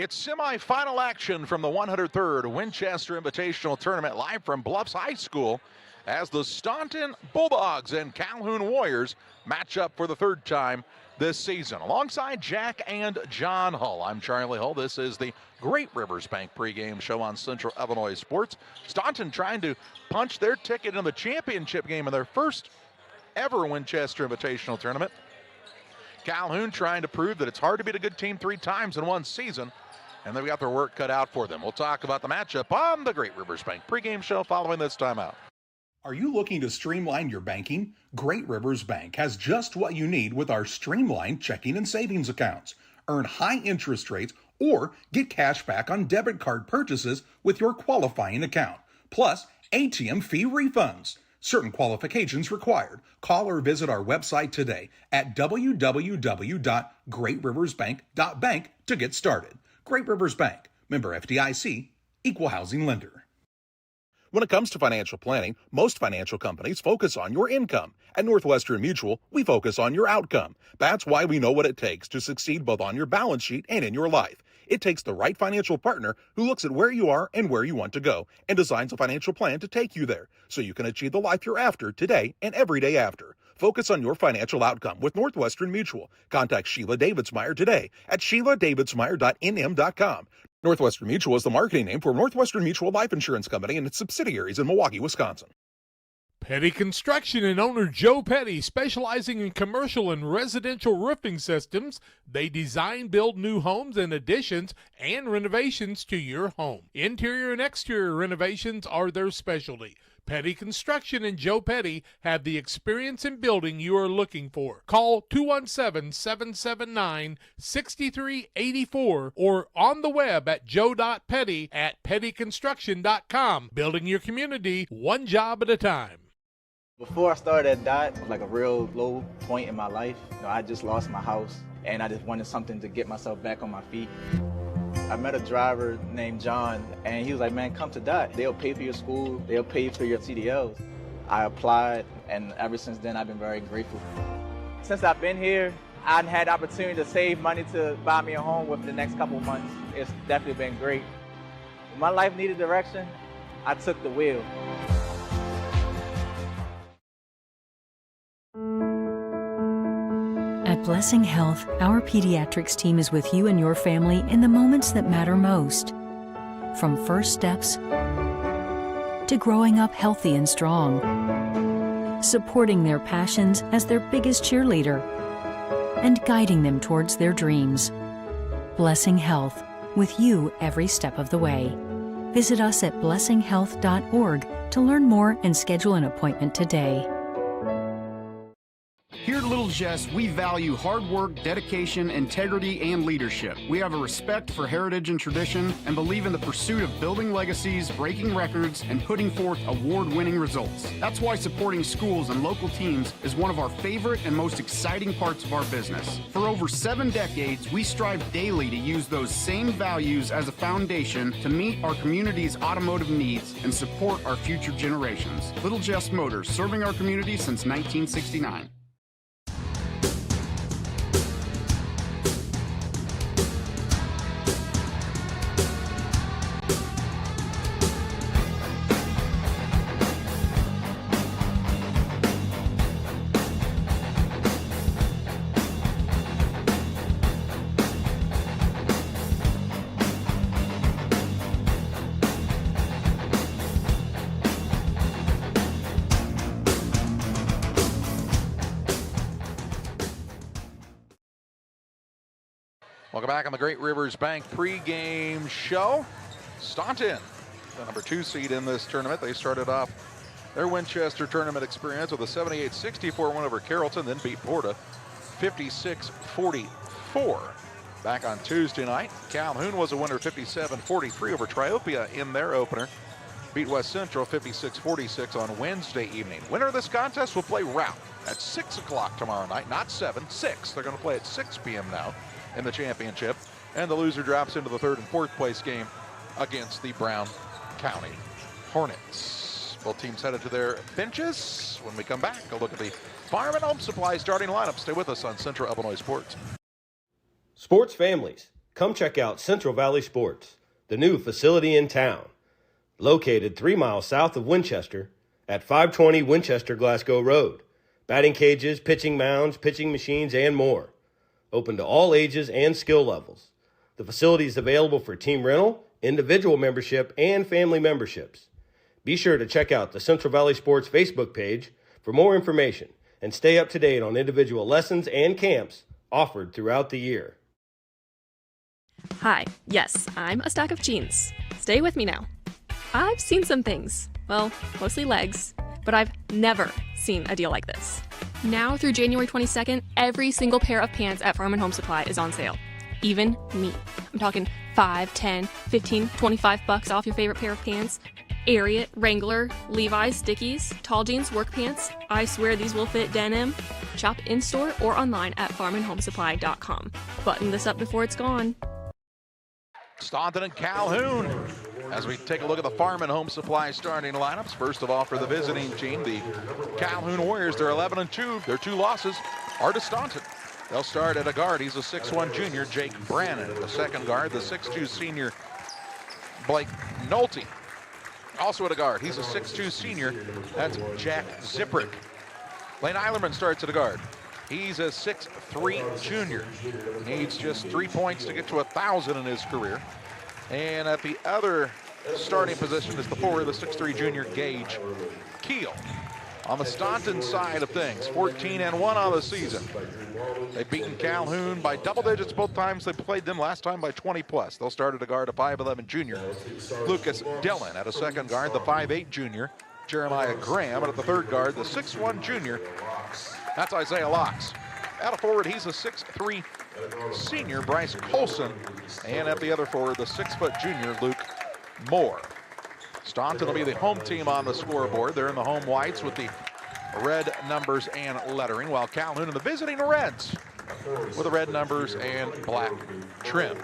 It's semifinal action from the 103rd Winchester Invitational Tournament, live from Bluffs High School, as the Staunton Bulldogs and Calhoun Warriors match up for the third time this season. Alongside Jack and John Hull, I'm Charlie Hull. This is the Great Rivers Bank pregame show on Central Illinois Sports. Staunton trying to punch their ticket in the championship game in their first ever Winchester Invitational Tournament. Calhoun trying to prove that it's hard to beat a good team 3 times in one season, and they've got their work cut out for them. We'll talk about the matchup on the Great Rivers Bank pregame show following this timeout. Are you looking to streamline your banking? Great Rivers Bank has just what you need with our streamlined checking and savings accounts. Earn high interest rates or get cash back on debit card purchases with your qualifying account, plus ATM fee refunds. Certain qualifications required. Call or visit our website today at www.greatriversbank.bank to get started. Great Rivers Bank, member FDIC, equal housing lender. When it comes to financial planning, most financial companies focus on your income. At Northwestern Mutual, we focus on your outcome. That's why we know what it takes to succeed both on your balance sheet and in your life. It takes the right financial partner who looks at where you are and where you want to go and designs a financial plan to take you there so you can achieve the life you're after today and every day after. Focus on your financial outcome with Northwestern Mutual. Contact Sheila Davidsmeyer today at SheilaDavidsmeyer.nm.com. Northwestern Mutual is the marketing name for Northwestern Mutual Life Insurance Company and its subsidiaries in Milwaukee, Wisconsin. Petty Construction and owner Joe Petty, specializing in commercial and residential roofing systems. They design, build new homes and additions and renovations to your home. Interior and exterior renovations are their specialty. Petty Construction and Joe Petty have the experience in building you are looking for. Call 217-779-6384 or on the web at joe.petty@pettyconstruction.com. Building your community one job at a time. Before I started at DOT, it was like a real low point in my life. I just lost my house and I just wanted something to get myself back on my feet. I met a driver named John, and he was like, man, come to DOT. They'll pay for your school. They'll pay for your CDLs. I applied, and ever since then, I've been very grateful. Since I've been here, I've had the opportunity to save money to buy me a home within the next couple of months. It's definitely been great. When my life needed direction, I took the wheel. At Blessing Health, our pediatrics team is with you and your family in the moments that matter most. From first steps to growing up healthy and strong, supporting their passions as their biggest cheerleader, and guiding them towards their dreams. Blessing Health, with you every step of the way. Visit us at blessinghealth.org to learn more and schedule an appointment today. Here at Little Jess, we value hard work, dedication, integrity, and leadership. We have a respect for heritage and tradition and believe in the pursuit of building legacies, breaking records, and putting forth award-winning results. That's why supporting schools and local teams is one of our favorite and most exciting parts of our business. For over 7 decades, we strive daily to use those same values as a foundation to meet our community's automotive needs and support our future generations. Little Jess Motors, serving our community since 1969. Welcome back on the Great Rivers Bank pregame show. Staunton, the number 2 seed in this tournament. They started off their Winchester tournament experience with a 78-64 win over Carrollton, then beat Porta 56-44. Back on Tuesday night, Calhoun was a winner 57-43 over Triopia in their opener. Beat West Central 56-46 on Wednesday evening. Winner of this contest will play Route at 6 o'clock tomorrow night, not 7, 6. They're going to play at 6 p.m. now in the championship, and the loser drops into the 3rd and 4th place game against the Brown County Hornets. Both teams headed to their benches. When we come back, a look at the Farm and Home Supply starting lineup. Stay with us on Central Illinois Sports. Sports families, come check out Central Valley Sports, the new facility in town. Located 3 miles south of Winchester at 520 Winchester Glasgow Road. Batting cages, pitching mounds, pitching machines, and more. Open to all ages and skill levels. The facility is available for team rental, individual membership, and family memberships. Be sure to check out the Central Valley Sports Facebook page for more information and stay up to date on individual lessons and camps offered throughout the year. Hi, yes, I'm a stack of jeans. Stay with me now. I've seen some things, well, mostly legs, but I've never seen a deal like this. Now through January 22nd, every single pair of pants at Farm & Home Supply is on sale. Even me. I'm talking 5, 10, 15, 25 bucks off your favorite pair of pants. Ariat, Wrangler, Levi's, Dickies, tall jeans, work pants. I swear these will fit denim. Shop in-store or online at farmandhomesupply.com. Button this up before it's gone. Staunton and Calhoun as we take a look at the Farm and Home Supply starting lineups. First of all, for the visiting team, the Calhoun Warriors, they're 11-2. Their 2 losses are to Staunton. They'll start at a guard. He's a 6'1 junior, Jake Brannon. At the second guard, the 6'2 senior, Blake Nolte. Also at a guard, he's a 6'2 senior. That's Jack Zipprick. Lane Eilerman starts at a guard. He's a 6'3 junior. Needs just 3 points to get to 1,000 in his career. And at the other starting position is the forward, the 6'3 junior, Gage Keel. On the Staunton side of things, 14-1 on the season. They've beaten Calhoun by double digits both times they played them, last time by 20+. They'll start at a guard, a 5'11 junior, Lucas Dillon. At a second guard, the 5'8 junior, Jeremiah Graham. And at the third guard, the 6'1 junior, that's Isaiah Locks. At a forward, he's a 6'3 senior, Bryce Colson. And at the other forward, the 6' junior, Luke Moore. Staunton will be the home team on the scoreboard. They're in the home whites with the red numbers and lettering, while Calhoun in the visiting reds with the red numbers and black trim.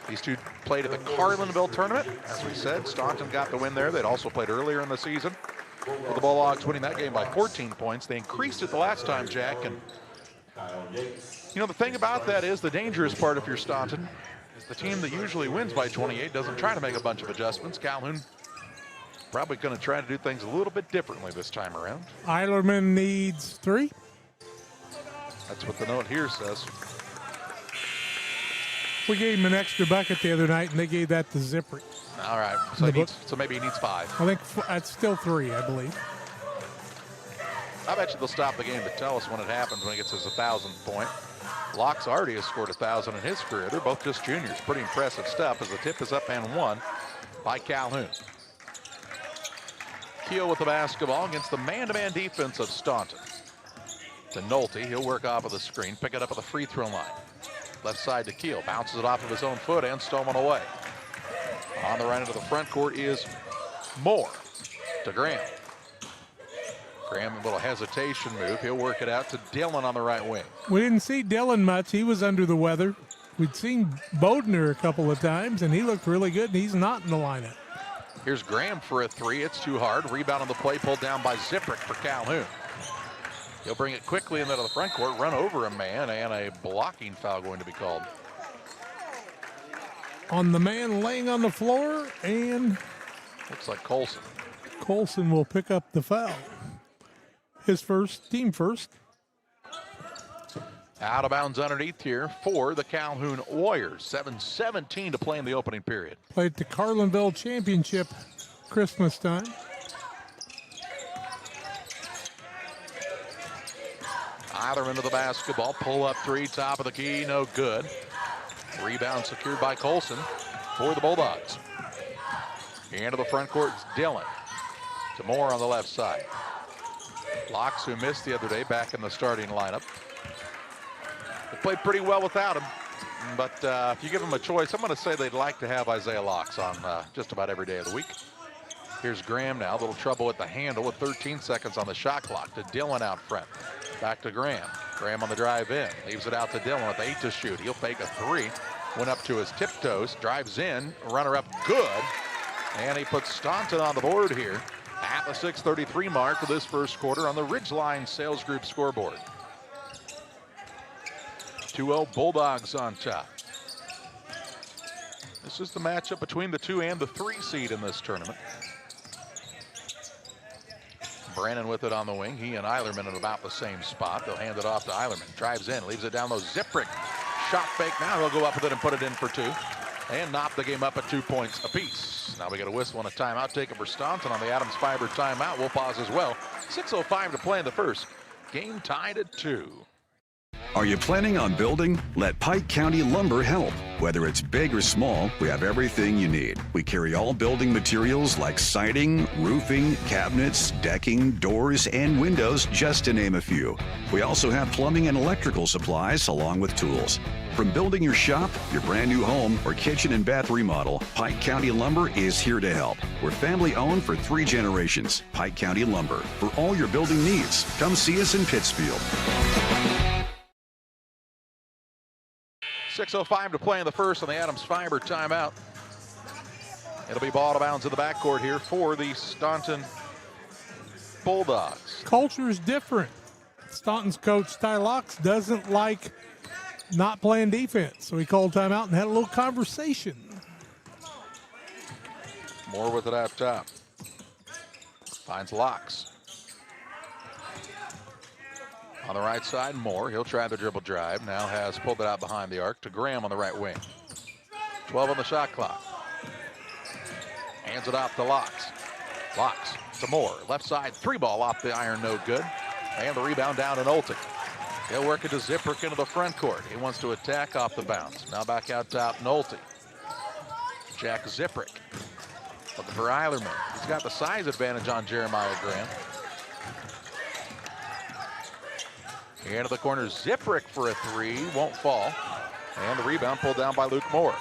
These two played at the Carlinville tournament. As we said, Staunton got the win there. They'd also played earlier in the season, with the Bulldogs winning that game by 14 points. They increased it the last time, Jack. And you know, the thing about that is the dangerous part if you're Staunton is the team that usually wins by 28 doesn't try to make a bunch of adjustments. Calhoun probably going to try to do things a little bit differently this time around. Eilerman needs 3. That's what the note here says. We gave him an extra bucket the other night, and they gave that to Zipper. All right, so maybe he needs 5. I think that's still 3, I believe. I bet you they'll stop the game to tell us when it happens, when he gets his 1,000th point. Locks already has scored 1,000 in his career. They're both just juniors. Pretty impressive stuff as the tip is up and won by Calhoun. Keel with the basketball against the man-to-man defense of Staunton. To Nolte, he'll work off of the screen, pick it up at the free throw line. Left side to Keel, bounces it off of his own foot and stolen away. On the right end of the front court is Moore to Graham. Graham, a little hesitation move. He'll work it out to Dillon on the right wing. We didn't see Dillon much. He was under the weather. We'd seen Bodner a couple of times, and he looked really good, and he's not in the lineup. Here's Graham for a 3. It's too hard. Rebound on the play, pulled down by Zipprick for Calhoun. He'll bring it quickly into the front court, run over a man, and a blocking foul going to be called. On the man laying on the floor, and looks like Colson. Colson will pick up the foul. His first, team first. Out of bounds underneath here for the Calhoun Warriors. 7:17 to play in the opening period. Played the Carlinville Championship Christmas time. Eilerman to the basketball, pull up 3, top of the key, no good. Rebound secured by Colson for the Bulldogs. Into the front court, it's Dillon. To Moore on the left side. Locks, who missed the other day, back in the starting lineup. They played pretty well without him, but if you give them a choice, I'm going to say they'd like to have Isaiah Locks on just about every day of the week. Here's Graham now, a little trouble with the handle with 13 seconds on the shot clock. To Dillon out front. Back to Graham. Graham on the drive in. Leaves it out to Dillon with 8 to shoot. He'll fake a 3. Went up to his tiptoes. Drives in. Runner up good. And he puts Staunton on the board here at the 6:33 mark of this first quarter on the Ridgeline Sales Group scoreboard. 2-0 Bulldogs on top. This is the matchup between the 2 and the 3 seed in this tournament. Brannon with it on the wing. He and Eilerman in about the same spot. They'll hand it off to Eilerman. Drives in, leaves it down low. Ziprick, shot fake now. He'll go up with it and put it in for 2. And knock the game up at 2 points apiece. Now we get a whistle and a timeout taken for Staunton on the Adams Fiber timeout. We'll pause as well. 6:05 to play in the first. Game tied at 2. Are you planning on building? Let Pike County Lumber help. Whether it's big or small, we have everything you need. We carry all building materials like siding, roofing, cabinets, decking, doors, and windows, just to name a few. We also have plumbing and electrical supplies along with tools. From building your shop, your brand new home, or kitchen and bath remodel, Pike County Lumber is here to help. We're family owned for 3 generations. Pike County Lumber. For all your building needs, come see us in Pittsfield. 6:05 to play in the first on the Adams Fiber timeout. It'll be ball out of bounds in the backcourt here for the Staunton Bulldogs. Culture is different. Staunton's coach, Ty Locks, doesn't like not playing defense. So he called timeout and had a little conversation. Moore with it out top. Finds Locks. On the right side, Moore. He'll try the dribble drive. Now has pulled it out behind the arc to Graham on the right wing. 12 on the shot clock. Hands it off to Locks. Locks to Moore. Left side, 3 ball off the iron, no good. And the rebound down to Nolte. He'll work it to Ziprick into the front court. He wants to attack off the bounce. Now back out top, Nolte. Jack Ziprick. Looking for Eilerman. He's got the size advantage on Jeremiah Graham. Into the corner, Ziprick for a 3, won't fall. And the rebound pulled down by Luke Moore.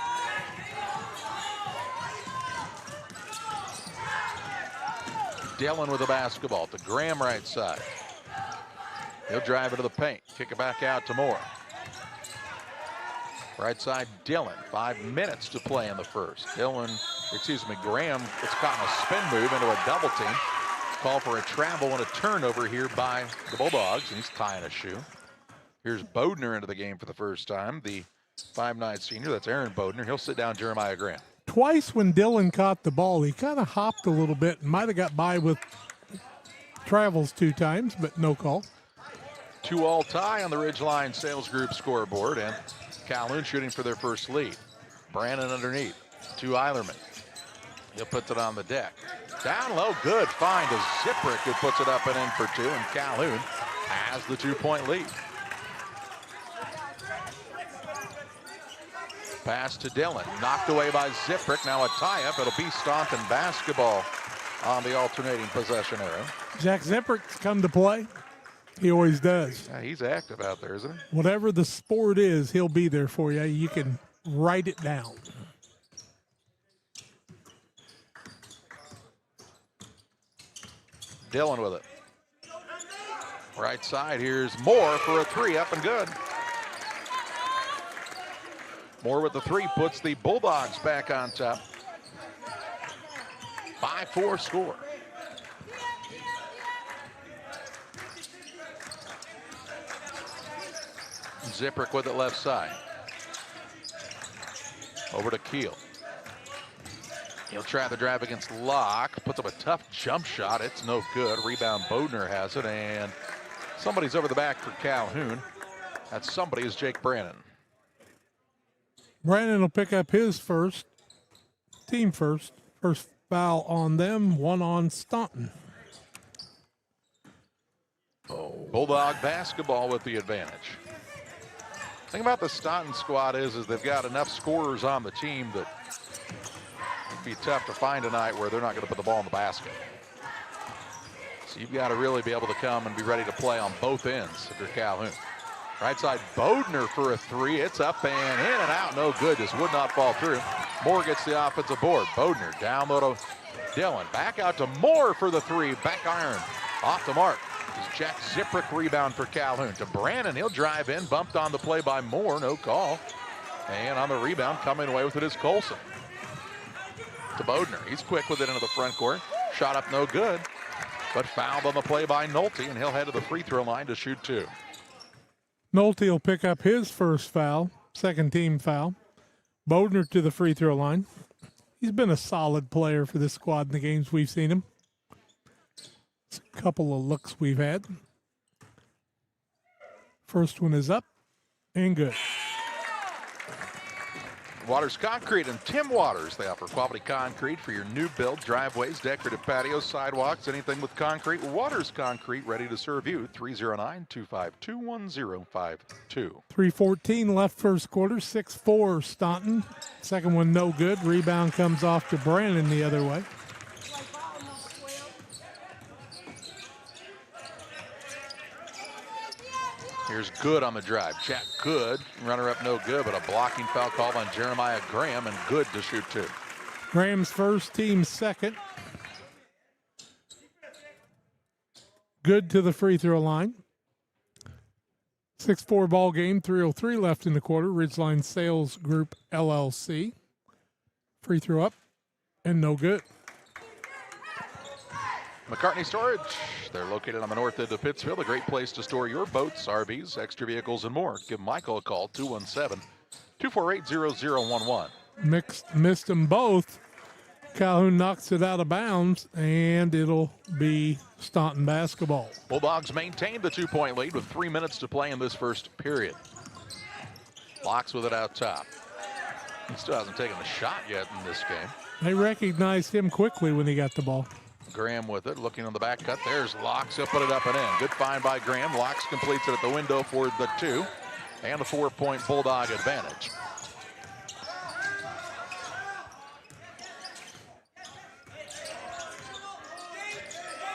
Dillon with the basketball to Graham right side. He'll drive into the paint, kick it back out to Moore. Right side, Dillon, 5 minutes to play in the first. Graham gets caught in a spin move into a double team. Call for a travel and a turnover here by the Bulldogs, and he's tying a shoe. Here's Bodner into the game for the first time, the 5'9" senior. That's Aaron Bodner. He'll sit down Jeremiah Graham. Twice when Dillon caught the ball, he kind of hopped a little bit and might have got by with travels 2 times, but no call. 2-all tie on the Ridgeline Sales Group scoreboard, and Calhoun shooting for their first lead. Brannon underneath to Eilerman. He'll put it on the deck. Down low, good find to Ziprick, who puts it up and in for 2, and Calhoun has the 2-point lead. Pass to Dillon, knocked away by Ziprick. Now a tie-up. It'll be Staunton basketball on the alternating possession arrow. Jack Ziprick's come to play. He always does. Yeah, he's active out there, isn't he? Whatever the sport is, he'll be there for you. You can write it down. Dillon with it. Right side, here's Moore for a 3, up and good. Moore with the 3 puts the Bulldogs back on top. 5-4 score. Ziprick with it left side. Over to Keel. He'll try the drive against Locke. Puts up a tough jump shot. It's no good. Rebound, Bodner has it. And somebody's over the back for Calhoun. That somebody is Jake Brannon. Brannon will pick up his team first foul on them, 1 on Staunton. Bulldog basketball with the advantage. The thing about the Staunton squad is they've got enough scorers on the team that it'd be tough to find a night where they're not going to put the ball in the basket. So you've got to really be able to come and be ready to play on both ends if you're Calhoun. Right side, Bodner for a 3. It's up and in and out. No good. Just would not fall through. Moore gets the offensive board. Bodner down low to Dillon. Back out to Moore for the 3. Back iron. Off the mark. It's Jack Ziprick rebound for Calhoun. To Brannon. He'll drive in. Bumped on the play by Moore. No call. And on the rebound, coming away with it is Colson. To Bodner. He's quick with it into the front court. Shot up no good. But fouled on the play by Nolte. And he'll head to the free throw line to shoot 2. Nolte will pick up his first foul, second team foul. Bodner to the free throw line. He's been a solid player for this squad in the games we've seen him. It's a couple of looks we've had. First one is up and good. Waters Concrete and Tim Waters. They offer quality concrete for your new build, driveways, decorative patios, sidewalks, anything with concrete. Waters Concrete, ready to serve you. 309-252-1052. 3:14 left first quarter, 6-4 Staunton. Second one no good. Rebound comes off to Brandon the other way. Here's Good on the drive. Jack Good, runner-up no good, but a blocking foul called on Jeremiah Graham, and Good to shoot two. Graham's first, team second. Good to the free throw line. 6-4 ball game, 3:03 left in the quarter. Ridgeline Sales Group LLC. Free throw up and no good. McCartney Storage. They're located on the north end of Pittsfield. A great place to store your boats, RVs, extra vehicles, and more. Give Michael a call, 217-248-0011. Missed them both. Calhoun knocks it out of bounds, and it'll be Staunton basketball. Bulldogs maintain the 2-point lead with 3 minutes to play in this first period. Locks with it out top. He still hasn't taken a shot yet in this game. They recognized him quickly when he got the ball. Graham with it, looking on the back cut. There's Locks. He'll put it up and in. Good find by Graham. Locks completes it at the window for the 2 and a 4-point Bulldog advantage.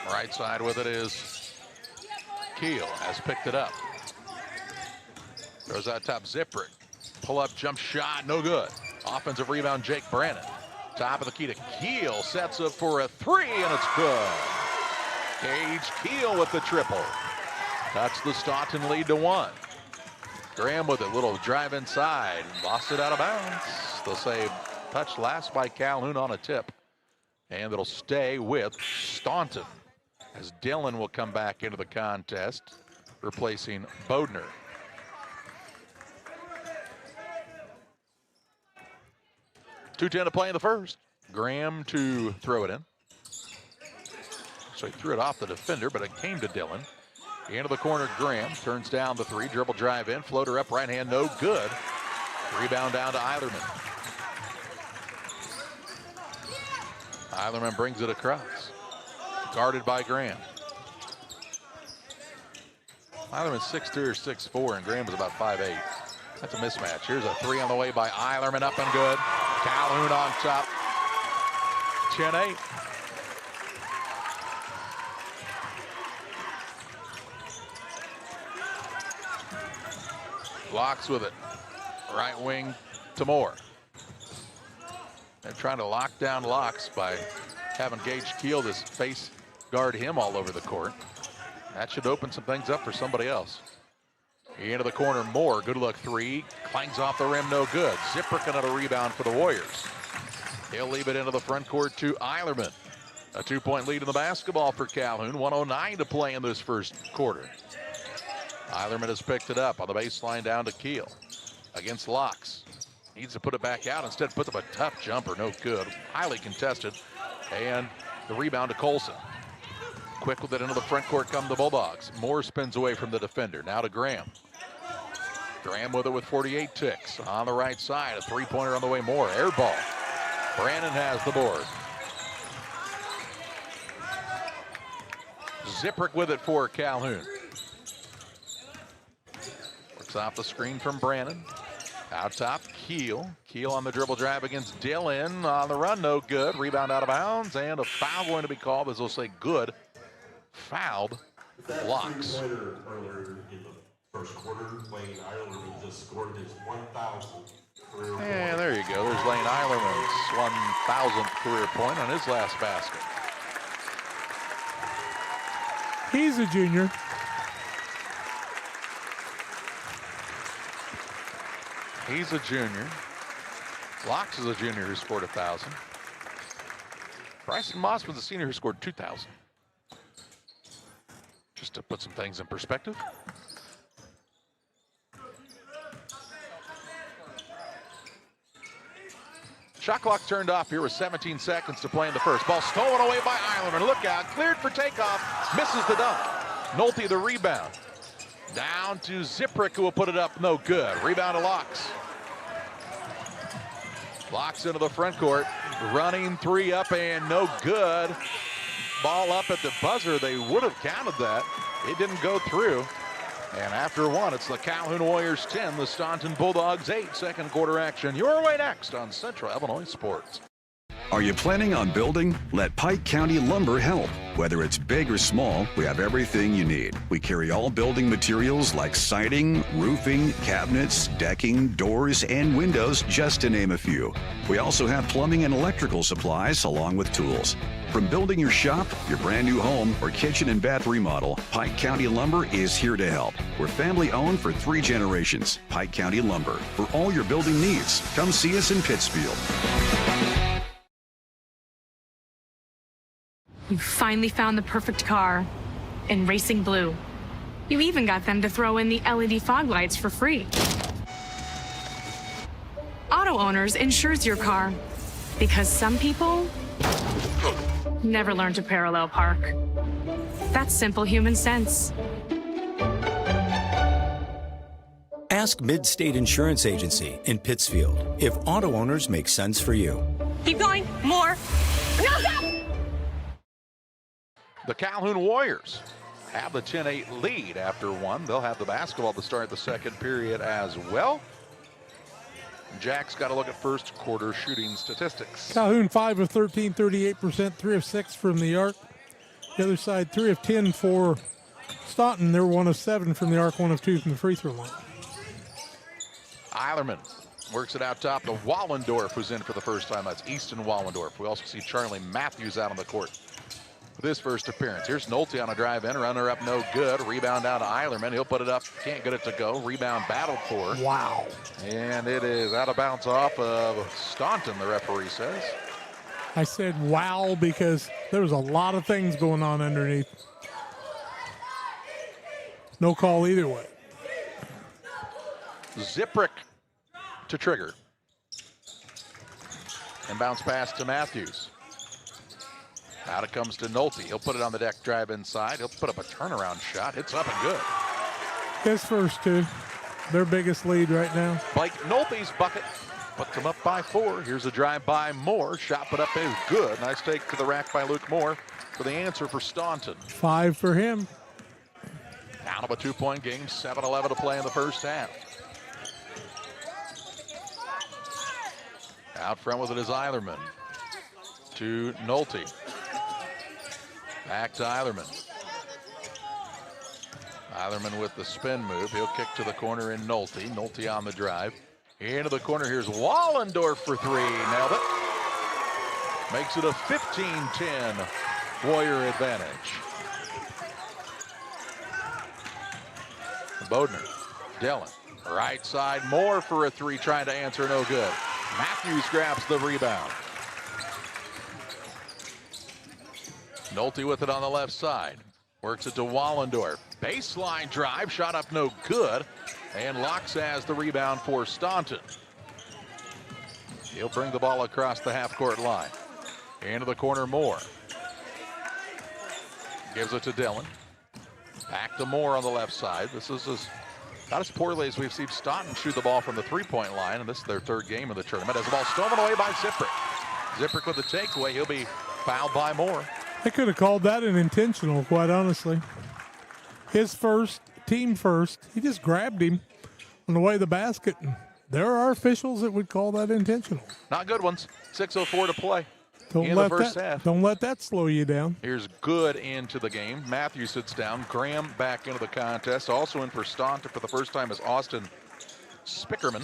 Right side with it is Keel, has picked it up. Throws out top Ziprick. Pull up jump shot, no good. Offensive rebound, Jake Brannon. Top of the key to Keel, sets up for a 3, and it's good. Gage Keel with the triple. That's the Staunton lead to 1. Graham with a little drive inside, lost it out of bounds. They'll say touch last by Calhoun on a tip. And it'll stay with Staunton, as Dillon will come back into the contest, replacing Bodner. .210 to play in the first. Graham to throw it in. So he threw it off the defender, but it came to Dillon. Into the corner, Graham turns down the 3, dribble drive in, floater up, right hand, no good. Rebound down to Eilerman. Eilerman brings it across. Guarded by Graham. Eilerman's 6'3" or 6'4", and Graham is about 5'8". That's a mismatch. Here's a 3 on the way by Eilerman, up and good. Calhoun on top. 10-8. Locks with it. Right wing to Moore. They're trying to lock down Locks by having Gage Keel this face guard him all over the court. That should open some things up for somebody else. Into the corner, Moore, good look 3, clangs off the rim, no good. Ziprick another rebound for the Warriors. He'll leave it into the front court to Eilerman. A 2-point lead in the basketball for Calhoun, 1:09 to play in this first quarter. Eilerman has picked it up on the baseline down to Keel. Against Locks. Needs to put it back out, instead puts up a tough jumper, no good. Highly contested. And the rebound to Colson. Quick with it into the front court come the Bulldogs. Moore spins away from the defender, now to Graham. Graham with it with 48 ticks. On the right side, a 3-pointer on the way, Moore. Air ball. Brannon has the board. Ziprick with it for Calhoun. Works off the screen from Brannon. Out top, Keel. Keel on the dribble drive against Dillon. On the run, no good. Rebound out of bounds, and a foul going to be called, as they'll say good. Fouled Locks. First quarter, Lane Eilerman just scored his 1,000th career point. And there you go. There's Lane Eilerman's 1,000th career point on his last basket. He's a junior. He's a junior. Locks is a junior who scored 1,000. Bryson Moss was a senior who scored 2,000. Just to put some things in perspective. Shot clock turned off here with 17 seconds to play in the first. Ball stolen away by Eilerman. Look out, cleared for takeoff. Misses the dunk. Nolte the rebound. Down to Ziprick, who will put it up. No good. Rebound to Locks. Locks into the front court. Running three up and no good. Ball up at the buzzer. They would have counted that. It didn't go through. And after one, it's the Calhoun Warriors 10, the Staunton Bulldogs 8. Second quarter action. Your way next on Central Illinois Sports. Are you planning on building? Let Pike County Lumber help. Whether it's big or small, we have everything you need. We carry all building materials like siding, roofing, cabinets, decking, doors, and windows, just to name a few. We also have plumbing and electrical supplies along with tools. From building your shop, your brand new home, or kitchen and bath remodel, Pike County Lumber is here to help. We're family owned for 3 generations. Pike County Lumber. For all your building needs, come see us in Pittsfield. You finally found the perfect car in racing blue. You even got them to throw in the LED fog lights for free. Auto Owners insures your car because some people never learn to parallel park. That's simple human sense. Ask Mid-State Insurance Agency in Pittsfield if Auto Owners make sense for you. Keep going. More. No, stop! The Calhoun Warriors have the 10-8 lead after one. They'll have the basketball to start the second period as well. Jack's got to look at first quarter shooting statistics. Calhoun 5 of 13, 38%, 3 of 6 from the arc. The other side, 3 of 10 for Staunton. They're 1 of 7 from the arc, 1 of 2 from the free throw line. Eilerman works it out top to Wallendorf, who's in for the first time. That's Easton Wallendorf. We also see Charlie Matthews out on the court for this first appearance. Here's Nolte on a drive in, runner up, no good. Rebound down to Eilerman. He'll put it up, can't get it to go. Rebound battled for. Wow. And it is out of bounds off of Staunton, the referee says. I said wow because there was a lot of things going on underneath. No call either way. Ziprick to trigger. And bounce pass to Matthews. Out it comes to Nolte. He'll put it on the deck, drive inside. He'll put up a turnaround shot. It's up and good. His first two. Their biggest lead right now. Blake Nolte's bucket puts them up by 4. Here's a drive by Moore. Shot put up is good. Nice take to the rack by Luke Moore for the answer for Staunton. 5 for him. Out of a 2-point game, 7-11 to play in the first half. Out front with it is Eilerman. To Nolte. Back to Eilerman. Eilerman with the spin move. He'll kick to the corner in Nolte. Nolte on the drive. Into the corner. Here's Wallendorf for 3. Nailed it. Makes it a 15-10 Warrior advantage. Bodner. Dillon. Right side. Moore for a 3. Trying to answer. No good. Matthews grabs the rebound. Nolte with it on the left side. Works it to Wallendorf. Baseline drive, shot up no good. And Locks has the rebound for Staunton. He'll bring the ball across the half-court line. Into the corner, Moore. Gives it to Dillon. Back to Moore on the left side. This is not as poorly as we've seen Staunton shoot the ball from the three-point line, and this is their 3rd game of the tournament. As the ball stolen away by Ziprick. Ziprick with the takeaway. He'll be fouled by Moore. I could have called that an intentional, quite honestly. His first, team first. He just grabbed him on the way to the basket. There are officials that would call that intentional. Not good ones. 6:04 to play. Don't let that slow you down. Here's Good into the game. Matthews sits down. Graham back into the contest. Also in for Staunton for the first time is Austin Spickerman,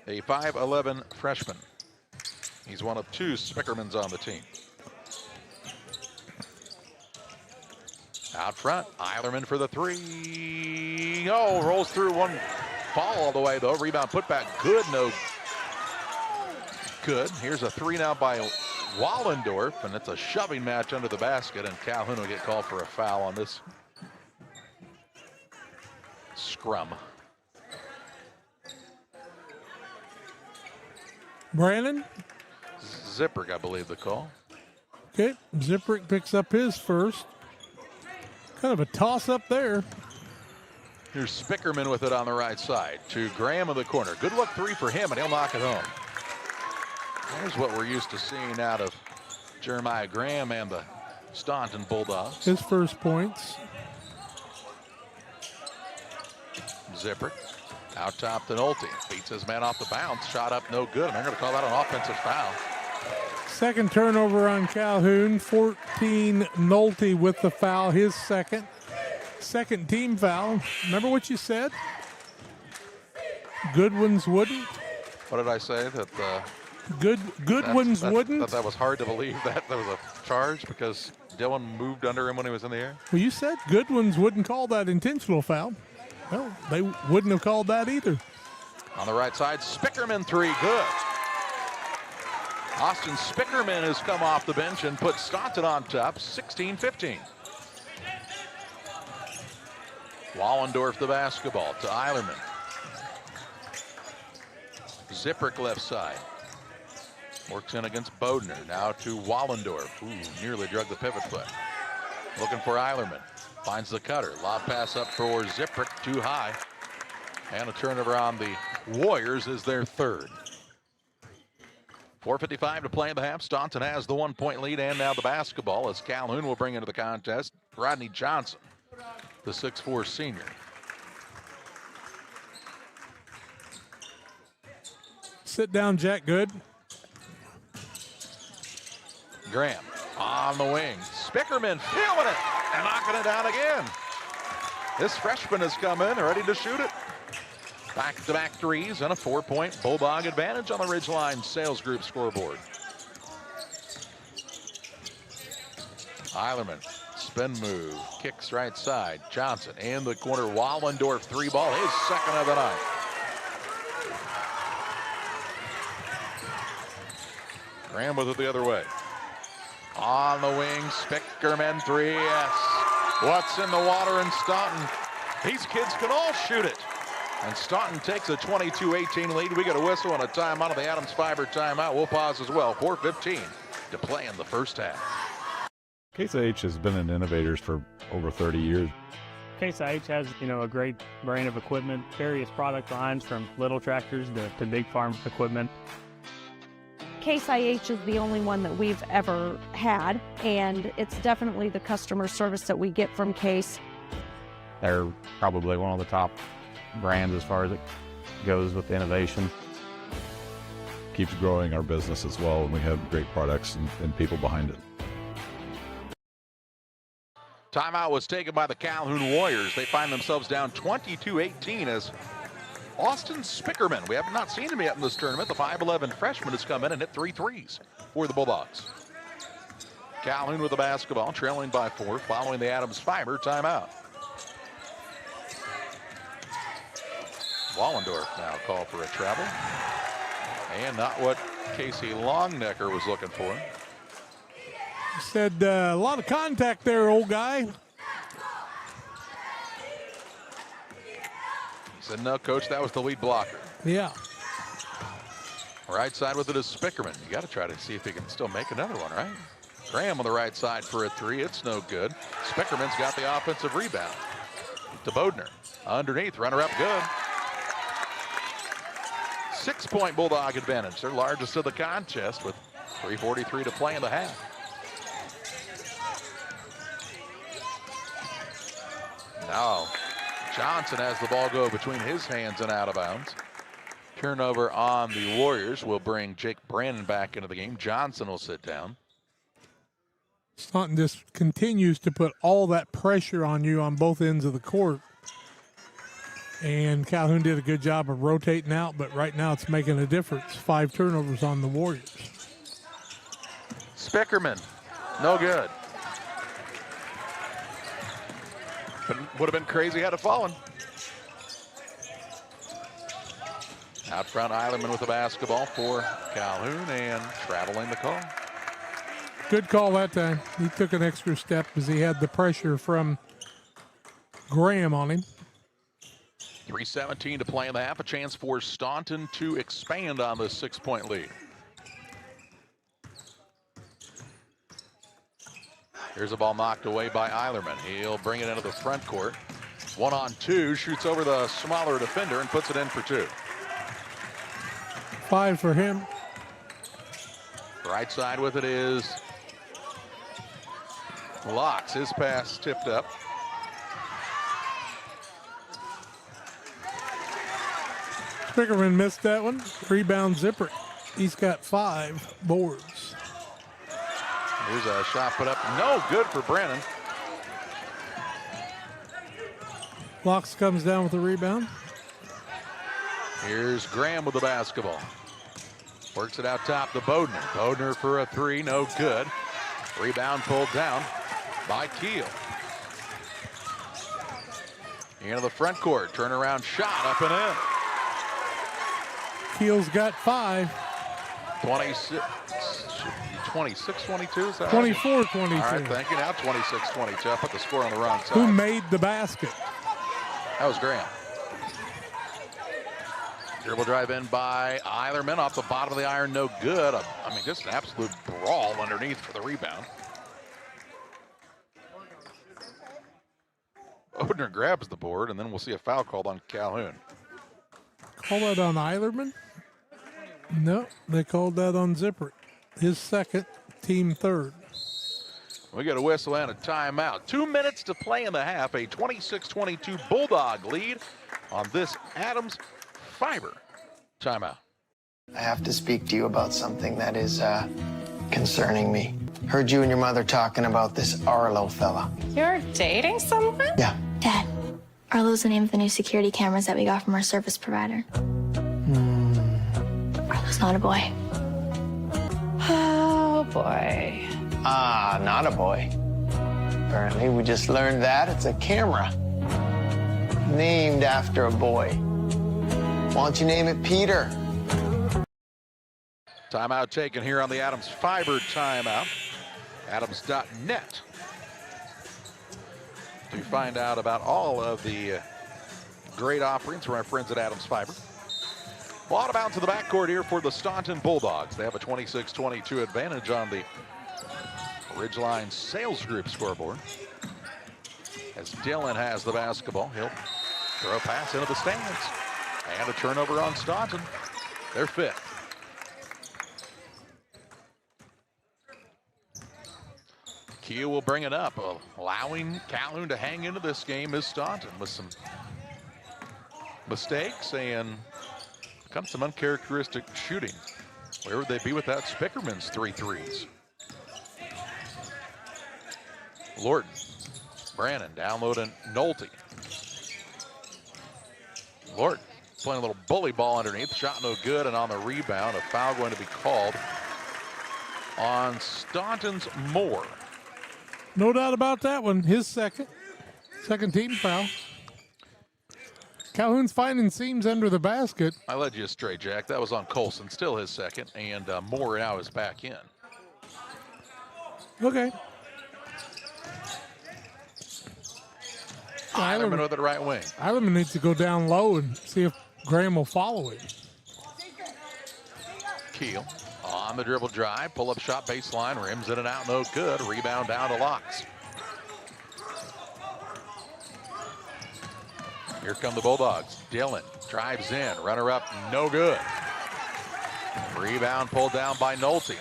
a 5'11 freshman. He's one of 2 Spickermans on the team. Out front, Eilerman for the 3. Oh, rolls through one. Fall all the way, though. Rebound put back. Good, no good. Here's a 3 now by Wallendorf, and it's a shoving match under the basket, and Calhoun will get called for a foul on this scrum. Brandon, Zipprick, I believe, the call. Okay, Zipprick picks up his first. Kind of a toss-up there. Here's Spickerman with it on the right side to Graham in the corner. Good look three for him, and he'll knock it home. There's what we're used to seeing out of Jeremiah Graham and the Staunton Bulldogs. His first points. Zipprick out top to Nolte. Beats his man off the bounce. Shot up, no good. I'm going to call that an offensive foul. Second turnover on Calhoun. 14 Nolte with the foul, his second. Second team foul. Remember what you said? Good ones wouldn't. What did I say? That good ones wouldn't. That was hard to believe that was a charge because Dylan moved under him when he was in the air. Well, you said good ones wouldn't call that intentional foul. Well, they wouldn't have called that either. On the right side, Spickerman three, good. Austin Spickerman has come off the bench and put Staunton on top, 16-15. Wallendorf the basketball to Eilerman. Zipprick left side. Works in against Bodner. Now to Wallendorf. Ooh, nearly drug the pivot foot. Looking for Eilerman. Finds the cutter. Lob pass up for Zipprick, too high. And a turnover on the Warriors is their third. 4:55 to play in the half. Staunton has the 1-point lead and now the basketball as Calhoun will bring into the contest Rodney Johnson, the 6'4" senior. Sit down, Jack Good. Graham on the wing. Spickerman feeling it and knocking it down again. This freshman has come in ready to shoot it. Back-to-back threes and a 4-point Bulldog advantage on the Ridgeline Sales Group scoreboard. Eilerman, spin move, kicks right side. Johnson in the corner. Wallendorf three ball, his second of the night. Graham with it the other way. On the wing, Spickerman three, yes. What's in the water in Staunton? These kids can all shoot it. And Staunton takes a 22-18 lead. We got a whistle and a timeout of the Adams Fiber timeout. We'll pause as well. 4:15 to play in the first half. Case IH has been an innovators for over 30 years. Case IH has, a great brand of equipment, various product lines from little tractors to big farm equipment. Case IH is the only one that we've ever had, and it's definitely the customer service that we get from Case. They're probably one of the top brands as far as it goes with innovation. Keeps growing our business as well, and we have great products and people behind it. Timeout was taken by the Calhoun Warriors. They find themselves down 22-18 as Austin Spickerman, we have not seen him yet in this tournament. The 5'11" freshman has come in and hit 3 threes for the Bulldogs. Calhoun with the basketball, trailing by 4 following the Adams Fiber timeout. Wallendorf now called for a travel. And not what Casey Longnecker was looking for. He said a lot of contact there, old guy. He said, no, coach, that was the lead blocker. Yeah. Right side with it is Spickerman. You got to try to see if he can still make another one, right? Graham on the right side for a three. It's no good. Spickerman's got the offensive rebound. To Bodner. Underneath, runner up good. 6-point Bulldog advantage. Their largest of the contest with 3:43 to play in the half. Now, Johnson has the ball go between his hands and out of bounds. Turnover on the Warriors will bring Jake Brandon back into the game. Johnson will sit down. Staunton just continues to put all that pressure on you on both ends of the court. And Calhoun did a good job of rotating out, but right now it's making a difference. 5 turnovers on the Warriors. Spickerman, no good. But would have been crazy had it fallen. Out front, Eilerman with the basketball for Calhoun and traveling the call. Good call that time. He took an extra step as he had the pressure from Graham on him. 3:17 to play in the half. A chance for Staunton to expand on this 6-point lead. Here's a ball knocked away by Eilerman. He'll bring it into the front court. 1-on-2, shoots over the smaller defender and puts it in for 2. 5 for him. Right side with it is Locks. His pass tipped up. Pregame missed that one. Rebound Zipper. He's got 5 boards. Here's a shot put up. No good for Brennan. Locks comes down with the rebound. Here's Graham with the basketball. Works it out top to Bodner. Bodner for a 3, no good. Rebound pulled down by Keel. Into the front court, turnaround shot up and in. Keel's got 5. 26, 22, is that 24, right? 22. All right, thank you. Now 26, 22. I put the score on the wrong side. Who made the basket? That was Graham. Dribble drive in by Eilerman off the bottom of the iron, no good. I mean, just an absolute brawl underneath for the rebound. Bodner grabs the board, and then we'll see a foul called on Calhoun. Call that on Eilerman? No, they called that on Zipper. His second, team third. We got a whistle and a timeout. 2 minutes to play in the half. A 26-22 Bulldog lead on this Adams Fiber timeout. I have to speak to you about something that is concerning me. Heard you and your mother talking about this Arlo fella. You're dating someone? Yeah. Dad, Arlo's the name of the new security cameras that we got from our service provider. Arlo's not a boy. Oh, boy. Ah, not a boy. Apparently, we just learned that it's a camera named after a boy. Why don't you name it Peter? Timeout taken here on the Adams Fiber timeout. Adams.net to find out about all of the great offerings from our friends at Adams Fiber. Well, out of bounds to the backcourt here for the Staunton Bulldogs. They have a 26-22 advantage on the Ridgeline Sales Group scoreboard. As Dylan has the basketball, he'll throw a pass into the stands. And a turnover on Staunton. They're fifth. Keel will bring it up, allowing Calhoun to hang into this game is Staunton with some mistakes and kind of some uncharacteristic shooting. Where would they be without Spickerman's 3 threes? Lorton, Brannon downloading Nolte. Lorton playing a little bully ball underneath, shot no good, and on the rebound, a foul going to be called on Staunton's Moore. No doubt about that one. His second team foul. Calhoun's finding seams under the basket. I led you astray, Jack. That was on Colson, still his second, and Moore now is back in. Okay. Eilerman with it right wing. Eilerman needs to go down low and see if Graham will follow him. Keel on the dribble drive, pull-up shot baseline, rims in and out, no good. Rebound down to Locks. Here come the Bulldogs. Dylan drives in, runner up, no good. Rebound pulled down by Nolte.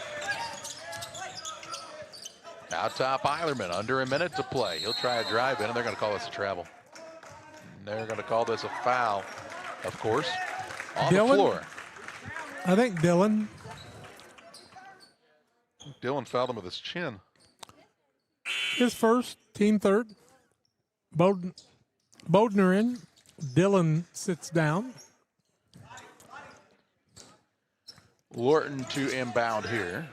Out top, Eilerman, under a minute to play. He'll try a drive in, and they're going to call this a travel. They're going to call this a foul, of course, on the floor. I think Dylan. Dylan fouled him with his chin. His first, team third. Bodner in. Dylan sits down. Lorton to inbound here.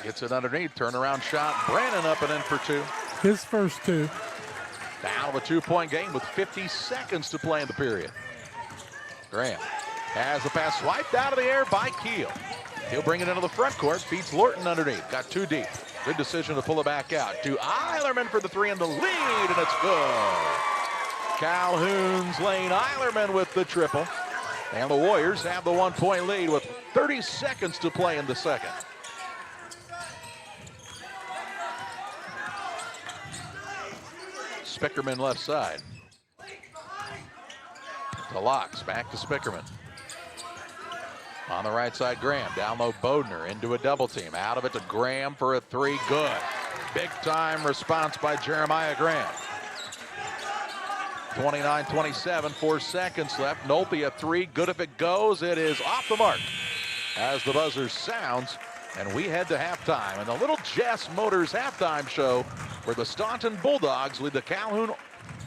Gets it underneath, turnaround shot. Brannon up and in for 2. His first 2. Down to a 2-point game with 50 seconds to play in the period. Graham has the pass swiped out of the air by Keel. He'll bring it into the front court, beats Lorton underneath. Got 2 deep. Good decision to pull it back out to Eilerman for the 3 and the lead, and it's good. Calhoun's Lane Eilerman with the triple. And the Warriors have the 1-point lead with 30 seconds to play in the second. Spickerman left side. To Locks, back to Spickerman. On the right side, Graham. Down low, Bodner into a double team. Out of it to Graham for a three. Good. Big time response by Jeremiah Graham. 29-27, 4 seconds left. Nolte a three. Good if it goes. It is off the mark as the buzzer sounds. And we head to halftime. And the Little Jess Motors halftime show where the Staunton Bulldogs lead the Calhoun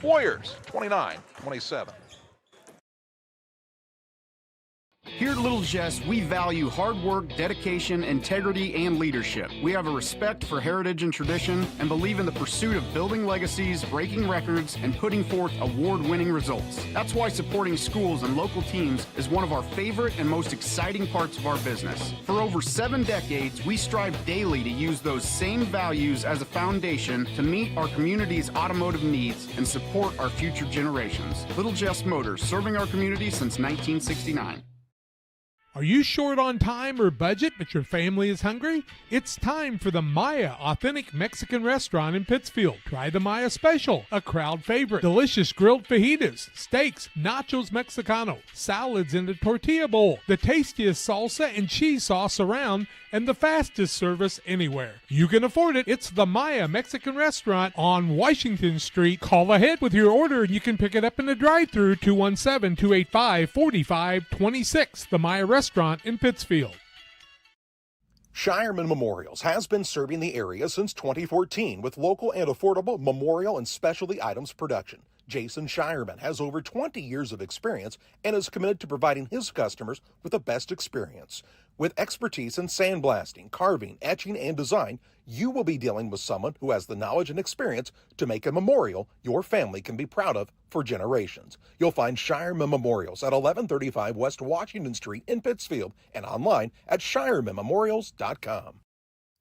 Warriors 29-27. Here at Little Jess, we value hard work, dedication, integrity, and leadership. We have a respect for heritage and tradition and believe in the pursuit of building legacies, breaking records, and putting forth award-winning results. That's why supporting schools and local teams is one of our favorite and most exciting parts of our business. For over 7 decades, we strive daily to use those same values as a foundation to meet our community's automotive needs and support our future generations. Little Jess Motors, serving our community since 1969. Are you short on time or budget, but your family is hungry? It's time for the Maya Authentic Mexican Restaurant in Pittsfield. Try the Maya Special, a crowd favorite. Delicious grilled fajitas, steaks, nachos Mexicano, salads in the tortilla bowl, the tastiest salsa and cheese sauce around, and the fastest service anywhere. You can afford it. It's the Maya Mexican Restaurant on Washington Street. Call ahead with your order and you can pick it up in the drive-thru 217-285-4526. The Maya Restaurant in Pittsfield. Shireman Memorials has been serving the area since 2014 with local and affordable memorial and specialty items production. Jason Shireman has over 20 years of experience and is committed to providing his customers with the best experience. With expertise in sandblasting, carving, etching, and design, you will be dealing with someone who has the knowledge and experience to make a memorial your family can be proud of for generations. You'll find Shireman Memorials at 1135 West Washington Street in Pittsfield and online at shiremanmemorials.com.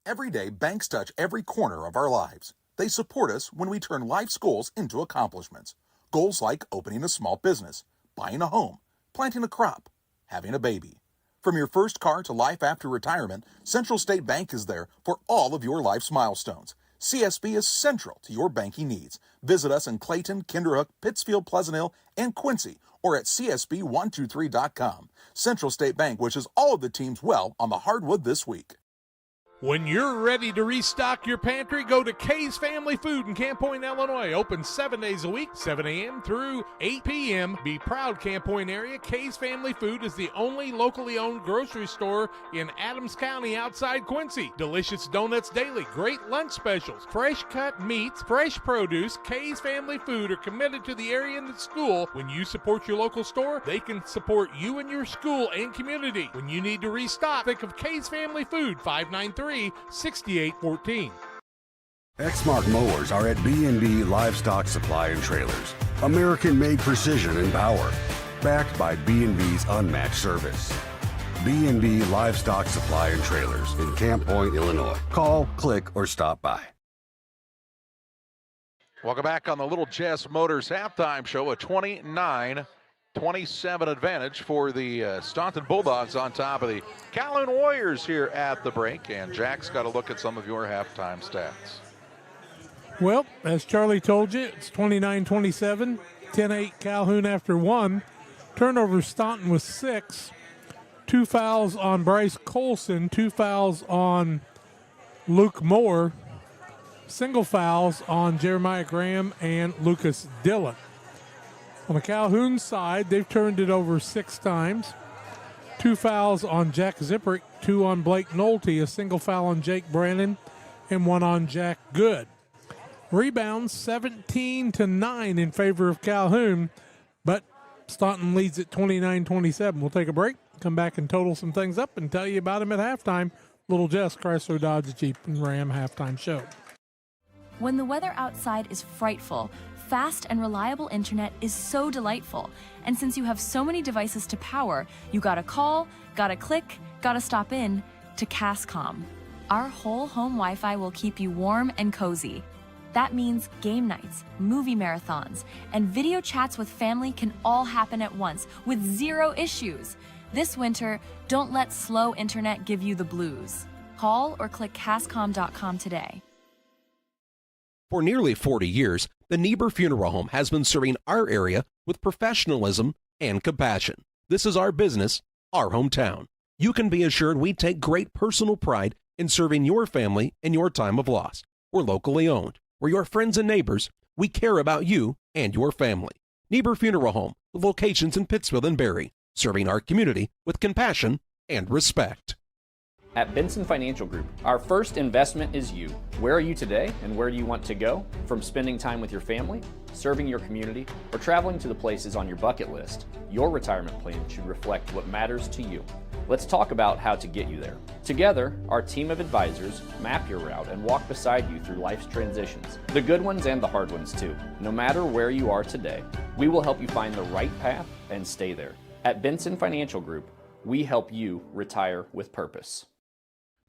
Every day, banks touch every corner of our lives. They support us when we turn life's goals into accomplishments. Goals like opening a small business, buying a home, planting a crop, having a baby. From your first car to life after retirement, Central State Bank is there for all of your life's milestones. CSB is central to your banking needs. Visit us in Clayton, Kinderhook, Pittsfield, Pleasant Hill, and Quincy, or at csb123.com. Central State Bank wishes all of the teams well on the hardwood this week. When you're ready to restock your pantry, go to Kay's Family Food in Camp Point, Illinois. Open 7 days a week, 7 a.m. through 8 p.m. Be proud, Camp Point area. Kay's Family Food is the only locally owned grocery store in Adams County outside Quincy. Delicious donuts daily, great lunch specials, fresh cut meats, fresh produce. Kay's Family Food are committed to the area and the school. When you support your local store, they can support you and your school and community. When you need to restock, think of Kay's Family Food, 593-6814. Exmark mowers are at B&B Livestock Supply and Trailers. American-made precision and power, backed by B&B's unmatched service. B&B Livestock Supply and Trailers in Camp Point, Illinois. Call, click, or stop by. Welcome back on the Little Jess Motors halftime show. A 29-27 advantage for the Staunton Bulldogs on top of the Calhoun Warriors here at the break. And Jack's got a look at some of your halftime stats. Well, as Charlie told you, it's 29-27, 10-8 Calhoun after one. Turnovers, Staunton with 6. 2 fouls on Bryce Colson, 2 fouls on Luke Moore, single fouls on Jeremiah Graham and Lucas Dillon. On the Calhoun side, they've turned it over 6 times. 2 fouls on Jack Zipprick, 2 on Blake Nolte, a single foul on Jake Brannon, and 1 on Jack Good. Rebounds 17-9 in favor of Calhoun, but Staunton leads at 29-27. We'll take a break, come back and total some things up and tell you about them at halftime. Little Jess, Chrysler, Dodge, Jeep, and Ram halftime show. When the weather outside is frightful, fast and reliable internet is so delightful. And since you have so many devices to power, you gotta call, gotta click, gotta stop in to Cascom. Our whole home Wi-Fi will keep you warm and cozy. That means game nights, movie marathons, and video chats with family can all happen at once with 0 issues. This winter, don't let slow internet give you the blues. Call or click Cascom.com today. For nearly 40 years, The Niebuhr Funeral Home has been serving our area with professionalism and compassion. This is our business, our hometown. You can be assured we take great personal pride in serving your family in your time of loss. We're locally owned. We're your friends and neighbors. We care about you and your family. Niebuhr Funeral Home, with locations in Pittsfield and Barry, serving our community with compassion and respect. At Benson Financial Group, our first investment is you. Where are you today and where do you want to go? From spending time with your family, serving your community, or traveling to the places on your bucket list, your retirement plan should reflect what matters to you. Let's talk about how to get you there. Together, our team of advisors map your route and walk beside you through life's transitions, the good ones and the hard ones too. No matter where you are today, we will help you find the right path and stay there. At Benson Financial Group, we help you retire with purpose.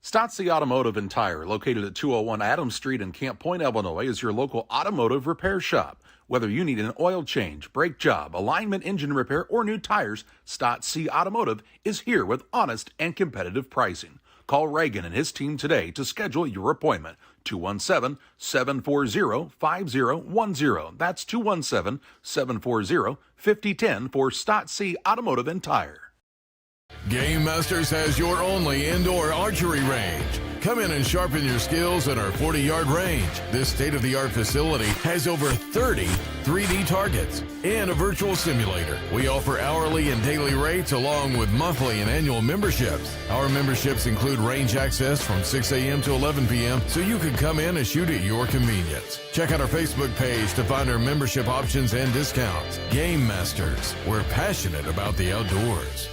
Stotzi Automotive and Tire, located at 201 Adams Street in Camp Point, Illinois, is your local automotive repair shop. Whether you need an oil change, brake job, alignment, engine repair, or new tires, Stotzi Automotive is here with honest and competitive pricing. Call Reagan and his team today to schedule your appointment. 217-740-5010. That's 217-740-5010 for Stotzi Automotive and Tire. Game Masters has your only indoor archery range. Come in and sharpen your skills at our 40-yard range. This state-of-the-art facility has over 30 3D targets and a virtual simulator. We offer hourly and daily rates along with monthly and annual memberships. Our memberships include range access from 6 a.m. to 11 p.m. so you can come in and shoot at your convenience. Check out our Facebook page to find our membership options and discounts. Game Masters, we're passionate about the outdoors.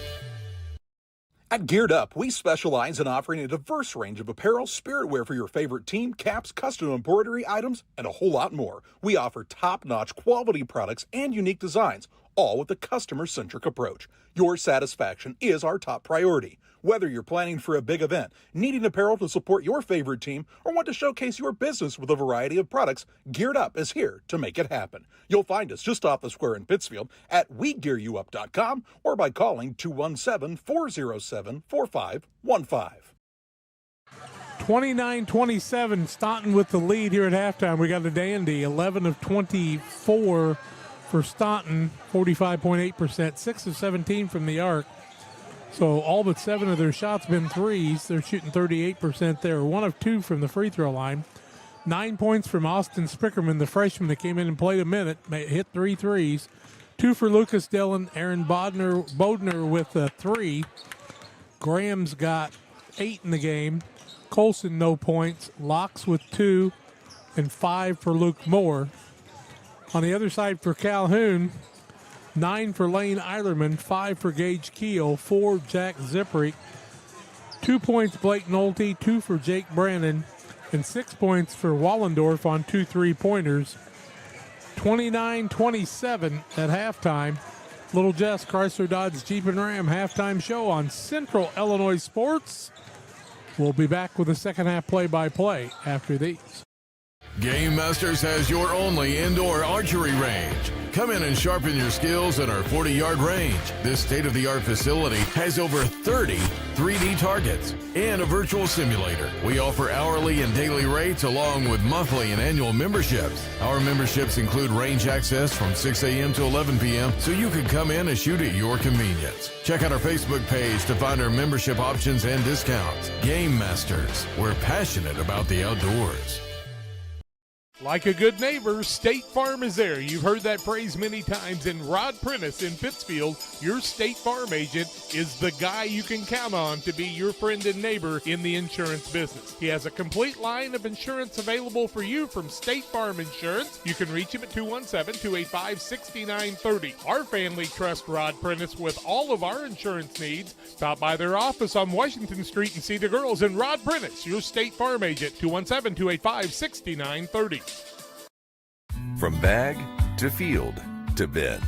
At Geared Up, we specialize in offering a diverse range of apparel, spiritwear for your favorite team, caps, custom embroidery items, and a whole lot more. We offer top-notch quality products and unique designs, all with a customer-centric approach. Your satisfaction is our top priority. Whether you're planning for a big event, needing apparel to support your favorite team, or want to showcase your business with a variety of products, Geared Up is here to make it happen. You'll find us just off the square in Pittsfield at WeGearYouUp.com or by calling 217-407-4515. 29-27, Staunton with the lead here at halftime. We got a dandy, 11 of 24 for Staunton, 45.8%, 6 of 17 from the arc. So all but 7 of their shots been threes. They're shooting 38% there. 1 of 2 from the free throw line. 9 points from Austin Sprickerman, the freshman that came in and played a minute, hit 3 threes. 2 for Lucas Dillon. Aaron Bodner with a 3. Graham's got 8 in the game. Colson, no points. Locks with 2 and 5 for Luke Moore. On the other side for Calhoun, 9 for Lane Eilerman, 5 for Gage Keel, 4 Jack Ziprick, 2 points Blake Nolte, 2 for Jake Brannon, and 6 points for Wallendorf on 2 3-pointers. 29-27 at halftime. Little Jess, Chrysler Dodge Jeep and Ram halftime show on Central Illinois Sports. We'll be back with the second half play-by-play after these. Game Masters has your only indoor archery range. Come in and sharpen your skills at our 40-yard range. This state-of-the-art facility has over 30 3D targets and a virtual simulator. We offer hourly and daily rates along with monthly and annual memberships. Our memberships include range access from 6 a.m. to 11 p.m. so you can come in and shoot at your convenience. Check out our Facebook page to find our membership options and discounts. Game Masters, we're passionate about the outdoors. Like a good neighbor, State Farm is there. You've heard that phrase many times. And Rod Prentice in Pittsfield, your State Farm agent, is the guy you can count on to be your friend and neighbor in the insurance business. He has a complete line of insurance available for you from State Farm Insurance. You can reach him at 217-285-6930. Our family trusts Rod Prentice with all of our insurance needs. Stop by their office on Washington Street and see the girls. And Rod Prentice, your State Farm agent, 217-285-6930. From bag to field to bin,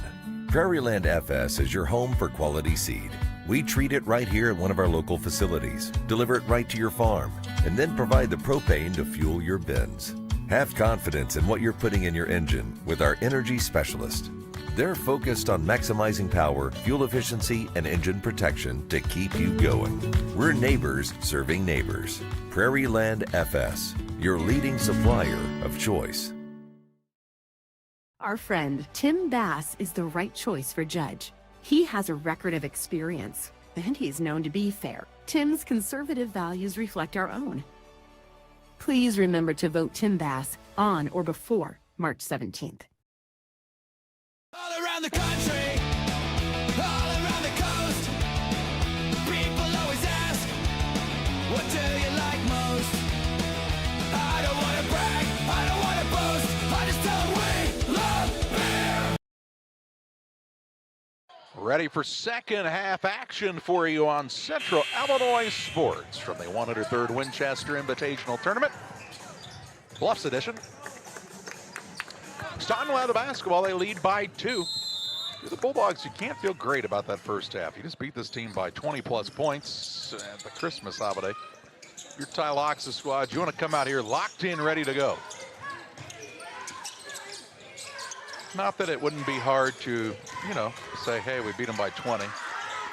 Prairieland FS is your home for quality seed. We treat it right here at one of our local facilities, deliver it right to your farm, and then provide the propane to fuel your bins. Have confidence in what you're putting in your engine with our energy specialist. They're focused on maximizing power, fuel efficiency, and engine protection to keep you going. We're neighbors serving neighbors. Prairieland FS, your leading supplier of choice. Our friend Tim Bass is the right choice for judge. He has a record of experience, and he's known to be fair. Tim's conservative values reflect our own. Please remember to vote Tim Bass on or before March 17th. All around the country, all around the coast, people always ask, what do you like most? I don't want to brag, I don't want to boast, I just tell them we love beer. Ready for second half action for you on Central Illinois Sports from the 103rd Winchester Invitational Tournament. Bluffs edition. Staunton will have the basketball. They lead by 2. You're the Bulldogs, you can't feel great about that first half. You just beat this team by 20-plus points at the Christmas holiday. Your Ty Locks' squad, you want to come out here locked in, ready to go. Not that it wouldn't be hard to, say, hey, we beat them by 20.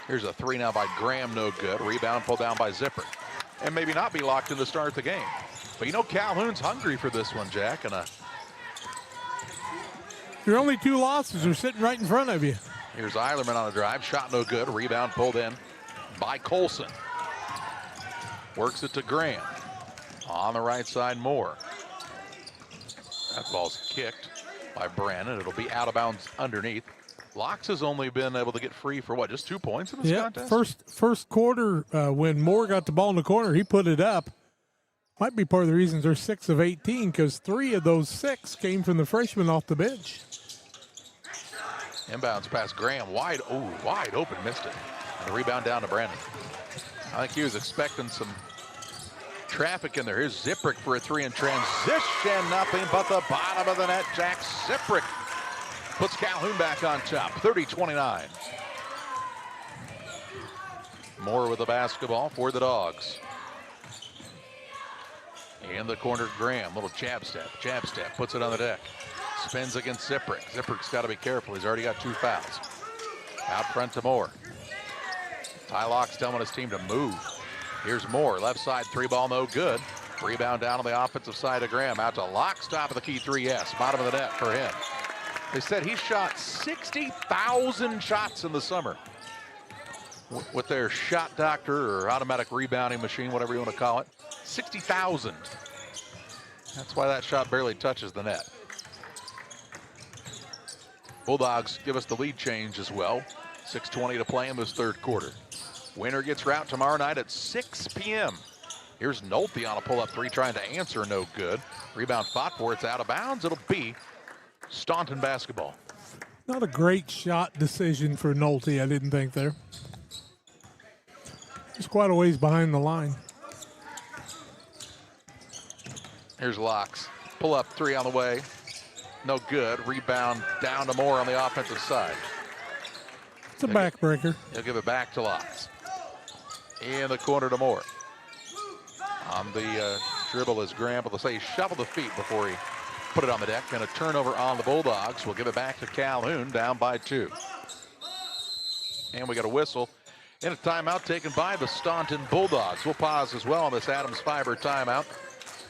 Here's a 3 now by Graham, no good. Rebound pulled down by Zipper. And maybe not be locked in to start the game. But Calhoun's hungry for this one, Jack. And your only 2 losses are sitting right in front of you. Here's Eilerman on a drive. Shot no good. Rebound pulled in by Colson. Works it to Graham. On the right side, Moore. That ball's kicked by Brandon. It'll be out of bounds underneath. Locks has only been able to get free for just 2 points in this contest? First quarter, when Moore got the ball in the corner, he put it up. Might be part of the reasons they're 6 of 18, because 3 of those 6 came from the freshman off the bench. Inbounds past Graham, wide open, missed it. And the rebound down to Brandon. I think he was expecting some traffic in there. Here's Ziprick for a 3 in transition. Nothing but the bottom of the net. Jack Ziprick puts Calhoun back on top, 30-29. Moore with the basketball for the Dogs. In the corner, Graham, little jab step, puts it on the deck. Spins against Ziprick. Ziprick's got to be careful. He's already got 2 fouls. Out front to Moore. Ty Locks telling his team to move. Here's Moore, left side 3 ball, no good. Rebound down on the offensive side of Graham. Out to Locks, top of the key 3, yes. Bottom of the net for him. They said he shot 60,000 shots in the summer with their shot doctor or automatic rebounding machine, whatever you want to call it. 60,000. That's why that shot barely touches the net. Bulldogs give us the lead change as well. 6:20 to play in this third quarter. Winner gets route tomorrow night at 6 p.m. Here's Nolte on a pull-up 3 trying to answer, no good. Rebound fought for, it's out of bounds. It'll be Staunton basketball. Not a great shot decision for Nolte, I didn't think there. He's quite a ways behind the line. Here's Locks. Pull-up 3 on the way. No good. Rebound down to Moore on the offensive side. It's a backbreaker. He'll give it back to Locks. In the corner to Moore. On the dribble is Graham, but let's say he shuffled the feet before he put it on the deck. And a turnover on the Bulldogs. We'll give it back to Calhoun, down by 2. And we got a whistle and a timeout taken by the Staunton Bulldogs. We'll pause as well on this Adams Fiber timeout.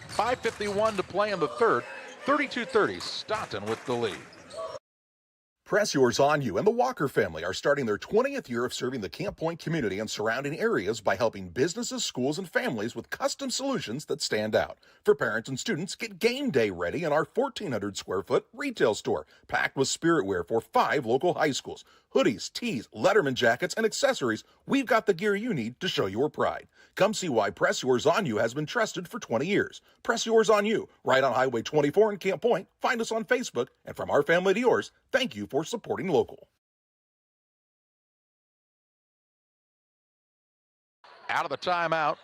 5:51 to play in the third. 32-30, Staunton with the lead. Press Yours On You and the Walker family are starting their 20th year of serving the Camp Point community and surrounding areas by helping businesses, schools, and families with custom solutions that stand out. For parents and students, get game day ready in our 1,400 square foot retail store, packed with spirit wear for 5 local high schools. Hoodies, tees, Letterman jackets, and accessories, we've got the gear you need to show your pride. Come see why Press Yours On You has been trusted for 20 years. Press Yours On You, right on Highway 24 in Camp Point. Find us on Facebook, and from our family to yours, thank you for supporting local. Out of the timeout,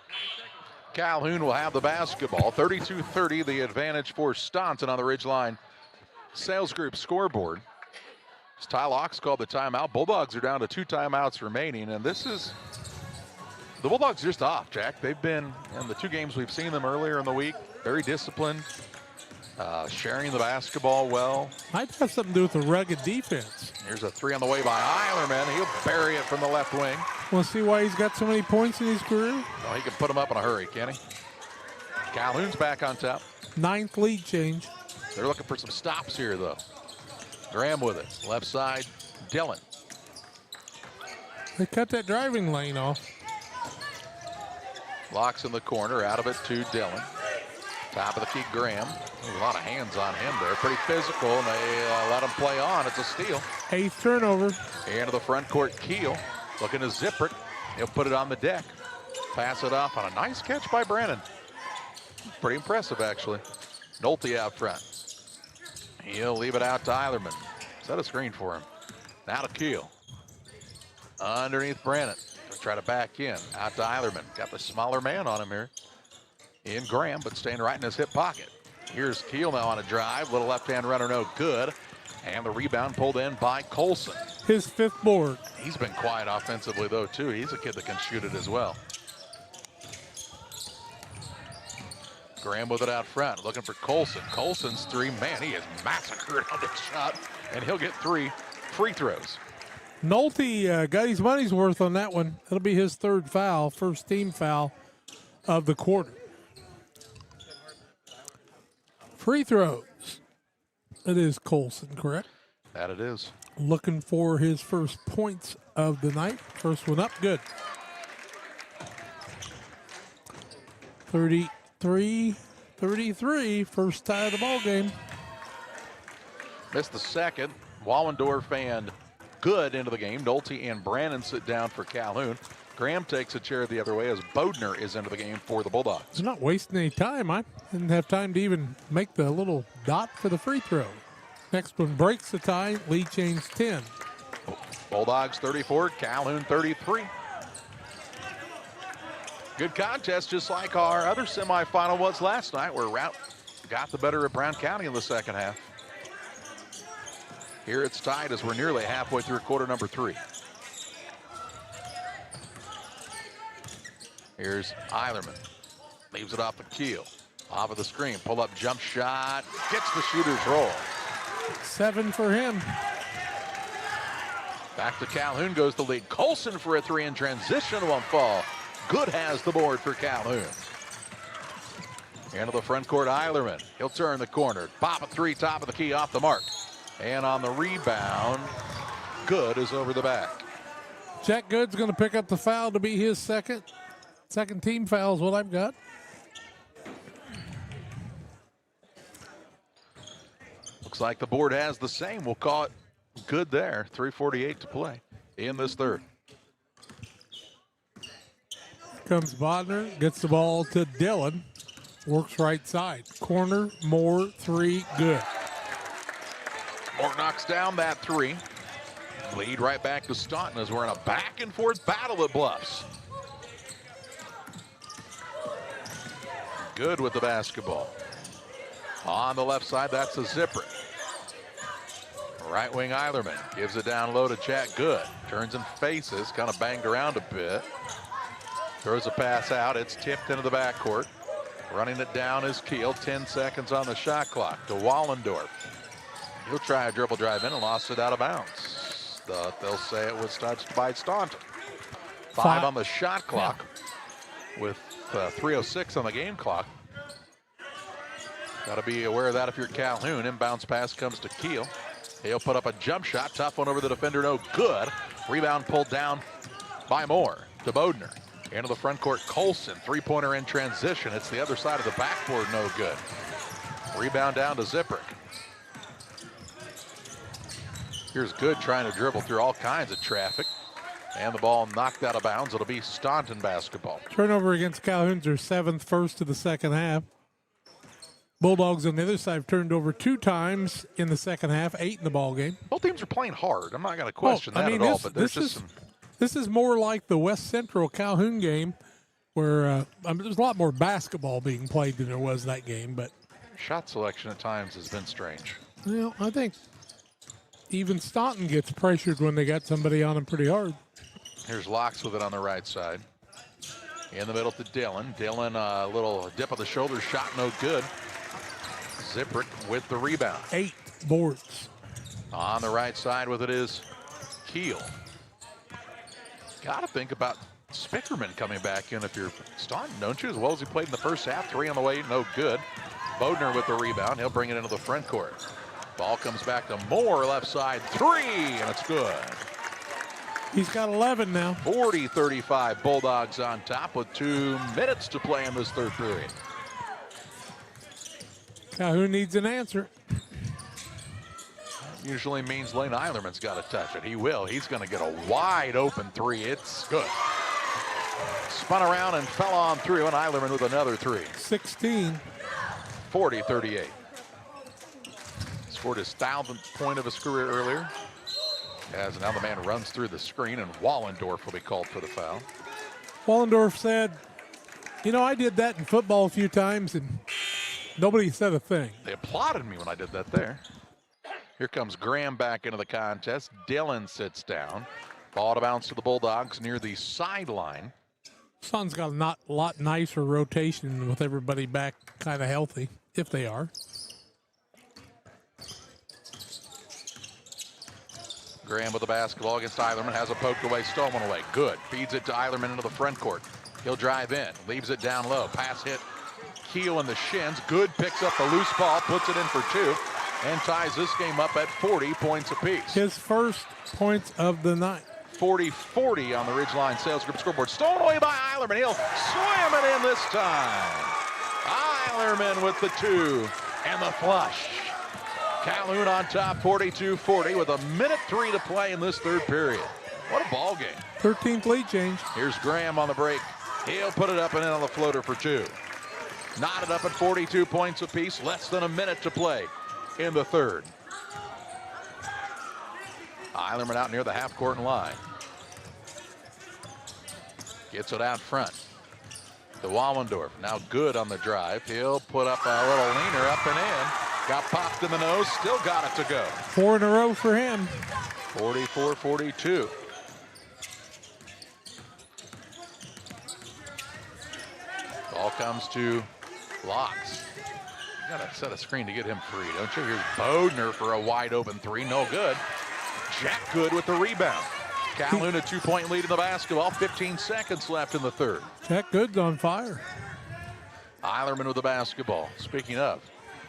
Calhoun will have the basketball. 32-30, the advantage for Staunton on the Ridgeline Sales Group scoreboard. As Ty Locks called the timeout, Bulldogs are down to 2 timeouts remaining, and this is the Bulldogs just off, Jack. They've been, in the 2 games we've seen them earlier in the week, very disciplined, sharing the basketball well. Might have something to do with the rugged defense. Here's a 3 on the way by Eilerman. He'll bury it from the left wing. Want to see why he's got so many points in his career? Well, he can put them up in a hurry, can he? Calhoun's back on top. 9th lead change. They're looking for some stops here, though. Graham with it. Left side, Dillon. They cut that driving lane off. Locks in the corner, out of it to Dillon. Top of the key, Graham. A lot of hands on him there. Pretty physical, and they let him play on. It's a steal. 8th turnover. Into the front court, Keel. Looking to zip it. He'll put it on the deck. Pass it off on a nice catch by Brandon. Pretty impressive, actually. Nolte out front. He'll leave it out to Eilerman. Set a screen for him. Now to Keel. Underneath Brandon. Try to back in. Out to Eilerman. Got the smaller man on him here. In Graham, but staying right in his hip pocket. Here's Keel now on a drive. Little left-hand runner, no good. And the rebound pulled in by Colson. His 5th board. He's been quiet offensively, though, too. He's a kid that can shoot it as well. Graham with it out front, looking for Colson. Colson's three. Man, he is massacred on this shot, and he'll get 3 free throws. Nolte got his money's worth on that one. That'll be his 3rd foul, first team foul of the quarter. Free throws. It is Colson, correct? That it is. Looking for his first points of the night. First one up, good. 33, first tie of the ball game. Missed the second. Wallendorf and Good into the game. Nolte and Brannon sit down for Calhoun. Graham takes a chair the other way as Bodner is into the game for the Bulldogs. They're not wasting any time. I didn't have time to even make the little dot for the free throw. Next one breaks the tie. Lead change 10. Bulldogs 34, Calhoun 33. Good contest, just like our other semifinal was last night, where Rout got the better of Brown County in the second half. Here it's tied as we're nearly halfway through quarter number 3. Here's Eilerman. Leaves it off the Keel. Off of the screen. Pull up jump shot. Gets the shooter's roll. 7 for him. Back to Calhoun goes the lead. Colson for a 3 in transition, won't fall. Good has the board for Calhoun. Into the front court, Eilerman. He'll turn the corner. Pop a 3, top of the key, off the mark. And on the rebound, Good is over the back. Jack Good's going to pick up the foul to be his second team foul is what I've got. Looks like the board has the same. We'll call it good there. 3:48 to play in this third. Comes Bodner, gets the ball to Dillon. Works right side. Corner, Moore, 3, good. Moore knocks down that 3. Lead right back to Staunton as we're in a back and forth battle at Bluffs. Good with the basketball. On the left side, that's a zipper. Right wing Eilerman gives it down low to Jack Good. Turns and faces, kind of banged around a bit. Throws a pass out, it's tipped into the backcourt. Running it down is Keel, 10 seconds on the shot clock to Wallendorf. He'll try a dribble drive in and lost it out of bounds. They'll say it was touched by Staunton. 5 on the shot clock with 3:06 on the game clock. Got to be aware of that if you're Calhoun. Inbounds pass comes to Keel. He'll put up a jump shot. Tough one over the defender, no good. Rebound pulled down by Moore to Bodner. Into the front court, Colson. 3-pointer in transition. It's the other side of the backboard, no good. Rebound down to Zipprick. Here's Good trying to dribble through all kinds of traffic. And the ball knocked out of bounds. It'll be Staunton basketball. Turnover against Calhoun's their 7th, first of the second half. Bulldogs on the other side have turned over 2 times in the second half, 8 in the ball game. Both teams are playing hard. I'm not going to question that at all, but there's just some... This is more like the West Central Calhoun game where there's a lot more basketball being played than there was that game. But shot selection at times has been strange. Well, I think even Staunton gets pressured when they got somebody on him pretty hard. Here's Locks with it on the right side. In the middle to Dillon. Dillon, a little dip of the shoulder shot, no good. Zipprick with the rebound. 8 boards. On the right side with it is Keel. Got to think about Spickerman coming back in if you're Staunton, don't you? As well as he played in the first half. 3 on the way, no good. Bodner with the rebound. He'll bring it into the front court. Ball comes back to Moore, left side, 3, and it's good. He's got 11 now. 40-35, Bulldogs on top with 2 minutes to play in this third period. Calhoun needs an answer. Usually means Lane Eilerman's got to touch it. He will. He's going to get a wide open 3. It's good. Spun around and fell on through, and Eilerman with another 3. 16. 40-38. Scored his 1,000th point of his career earlier. As now the man runs through the screen, and Wallendorf will be called for the foul. Wallendorf said, you know, I did that in football a few times, and nobody said a thing. They applauded me when I did that there. Here comes Graham back into the contest. Dillon sits down. Ball to bounce to the Bulldogs near the sideline. Sun's got a lot nicer rotation with everybody back kind of healthy, if they are. Graham with the basketball against Eilerman, has a poked away, stolen away. Good. Feeds it to Eilerman into the front court. He'll drive in, leaves it down low. Pass hit, Keel in the shins. Good, picks up the loose ball, puts it in for 2, and ties this game up at 40 points apiece. His first points of the night. 40-40 on the Ridgeline Sales Group scoreboard. Stolen away by Eilerman. He'll slam it in this time. Eilerman with the 2 and the flush. Calhoun on top, 42-40 with 1:03 to play in this third period. What a ball game. 13th lead change. Here's Graham on the break. He'll put it up and in on the floater for 2. Knotted up at 42 points apiece. Less than a minute to play in the third. Eilerman out near the half-court line. Gets it out front. To Wallendorf. Now good on the drive. He'll put up a little leaner up and in. Got popped in the nose. Still got it to go. 4 in a row for him. 44-42. Ball comes to Locks. You got to set a screen to get him free, don't you? Here's Bodner for a wide open 3. No good. Jack Good with the rebound. Calhoun a 2-point lead in the basketball. 15 seconds left in the third. Jack Good's on fire. Eilerman with the basketball. Speaking of,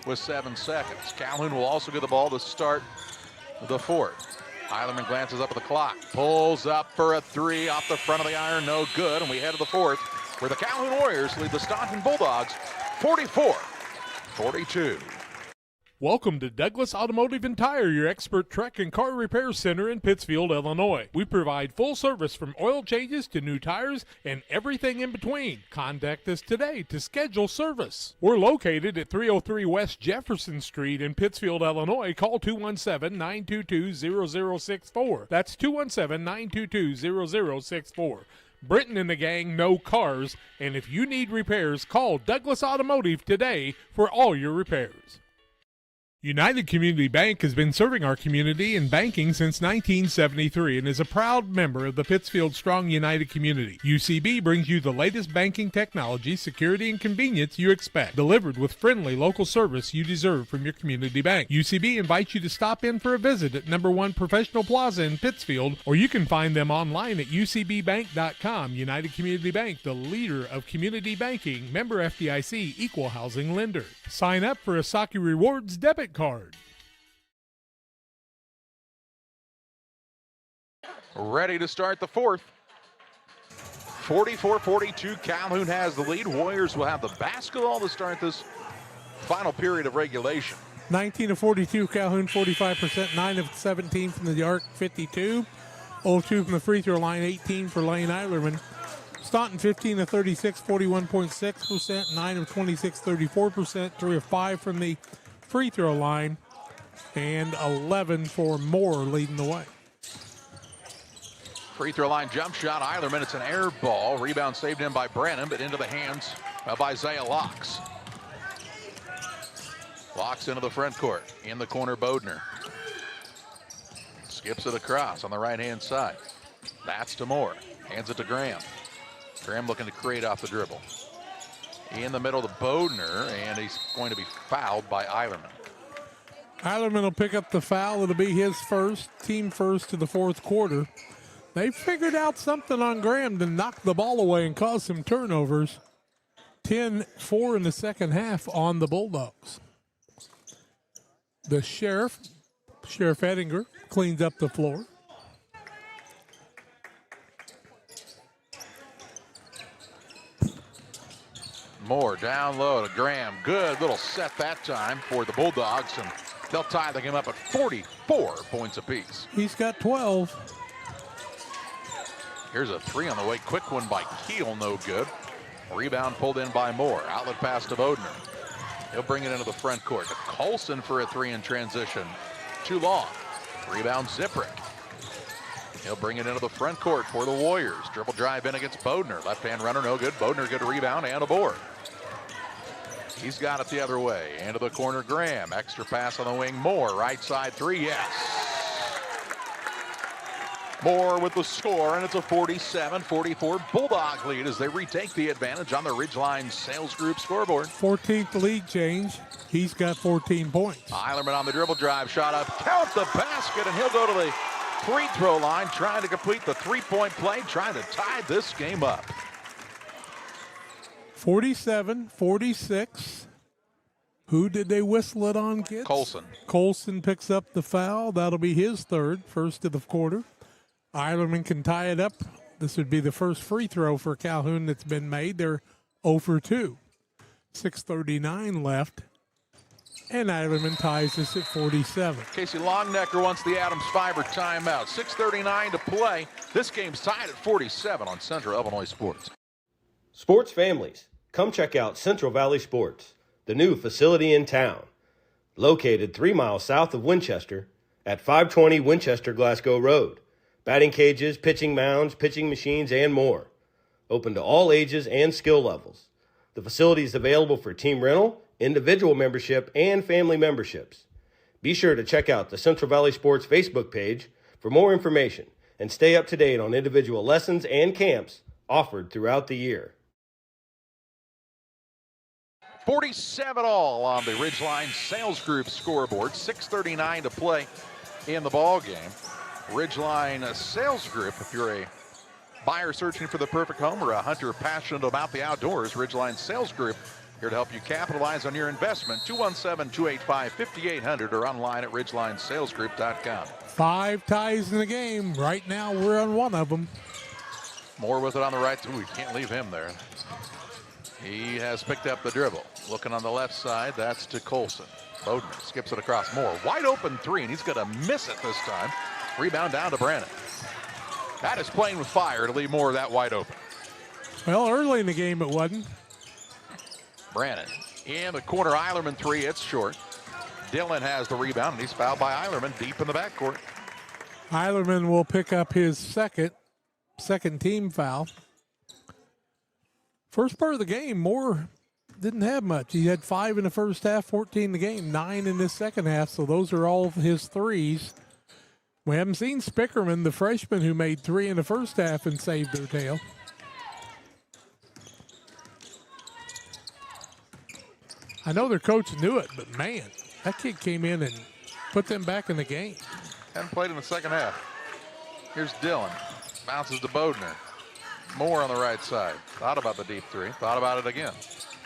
with 7 seconds. Calhoun will also get the ball to start the fourth. Eilerman glances up at the clock. Pulls up for a 3 off the front of the iron. No good. And we head to the fourth, where the Calhoun Warriors lead the Staunton Bulldogs 44-42. Welcome to Douglas Automotive and Tire, your expert truck and car repair center in Pittsfield, Illinois. We provide full service from oil changes to new tires and everything in between. Contact us today to schedule service. We're located at 303 West Jefferson Street in Pittsfield, Illinois. Call 217-922-0064. That's 217-922-0064. Britton and the gang know cars, and if you need repairs, call Douglas Automotive today for all your repairs. United Community Bank has been serving our community in banking since 1973 and is a proud member of the Pittsfield Strong United community. UCB brings you the latest banking technology, security, and convenience you expect, delivered with friendly local service you deserve from your community bank. UCB invites you to stop in for a visit at No. 1 Professional Plaza in Pittsfield, or you can find them online at ucbbank.com. United Community Bank, the leader of community banking, member FDIC, equal housing lender. Sign up for a Saki Rewards debit card. Ready to start the fourth. 44-42, Calhoun has the lead. Warriors will have the basketball to start this final period of regulation. 19 of 42, Calhoun 45%, 9 of 17 from the arc, 52. 0-2 from the free throw line, 18 for Lane Eilerman. Staunton 15 of 36, 41.6%, 9 of 26, 34%, 3 of 5 from the free throw line, and 11 for Moore leading the way. Free throw line jump shot, Eilerman. It's an air ball. Rebound saved in by Brennan, but into the hands of Isaiah Locks. Locks into the front court. In the corner, Bodner. Skips it across on the right-hand side. That's to Moore. Hands it to Graham. Graham looking to create off the dribble. In the middle to Bodner, and he's going to be fouled by Eilerman. Eilerman will pick up the foul. It'll be his first, team first to the fourth quarter. They figured out something on Graham to knock the ball away and cause some turnovers. 10-4 in the second half on the Bulldogs. The Sheriff Ettinger, cleans up the floor. Moore down low to Graham. Good little set that time for the Bulldogs, and they'll tie the game up at 44 points apiece. He's got 12. Here's a three on the way. Quick one by Keel, no good. Rebound pulled in by Moore. Outlet pass to Bodner. He'll bring it into the front court. To Colson for a three in transition. Too long. Rebound Ziprick. He'll bring it into the front court for the Warriors. Dribble drive in against Bodner. Left-hand runner, no good. Bodner, good rebound and a board. He's got it the other way. Into the corner, Graham. Extra pass on the wing. Moore, right side three, yes. Moore with the score, and it's a 47-44 Bulldog lead as they retake the advantage on the Ridgeline Sales Group scoreboard. 14th lead change. He's got 14 points. Eilerman on the dribble drive, shot up, count the basket, and he'll go to the free throw line, trying to complete the three-point play, trying to tie this game up. 47-46. Who did they whistle it on, kids? Colson. Colson picks up the foul. That'll be his third, first of the quarter. Eilerman can tie it up. This would be the first free throw for Calhoun that's been made. They're 0 for 2. 6:39 left. And Eilerman ties this at 47. Casey Longnecker wants the Adams Fiber timeout. 6:39 to play. This game's tied at 47 on Central Illinois Sports. Sports families, come check out Central Valley Sports, the new facility in town. Located 3 miles south of Winchester at 520 Winchester Glasgow Road. Batting cages, pitching mounds, pitching machines, and more. Open to all ages and skill levels. The facility is available for team rental, individual membership, and family memberships. Be sure to check out the Central Valley Sports Facebook page for more information and stay up to date on individual lessons and camps offered throughout the year. 47 all on the Ridgeline Sales Group scoreboard. 6:39 to play in the ball game. Ridgeline Sales Group, if you're a buyer searching for the perfect home or a hunter passionate about the outdoors, Ridgeline Sales Group here to help you capitalize on your investment. 217-285-5800 or online at ridgelinesalesgroup.com. 5 ties in the game. Right now we're on one of them. Moore with it on the right. Ooh, we can't leave him there. He has picked up the dribble. Looking on the left side, that's to Colson. Bodner skips it across Moore. Wide open three, and he's going to miss it this time. Rebound down to Brannon. That is playing with fire to leave Moore that wide open. Well, early in the game it wasn't. Brannon in the corner, Eilerman three, it's short. Dillon has the rebound, and he's fouled by Eilerman deep in the backcourt. Eilerman will pick up his second team foul. First part of the game, Moore didn't have much. He had 5 in the first half, 14 in the game, 9 in this second half, so those are all his threes. We haven't seen Spickerman, the freshman who made 3 in the first half and saved their tail. I know their coach knew it, but man, that kid came in and put them back in the game. Haven't played in the second half. Here's Dillon. Bounces to Bodner. Moore on the right side. Thought about the deep three. Thought about it again.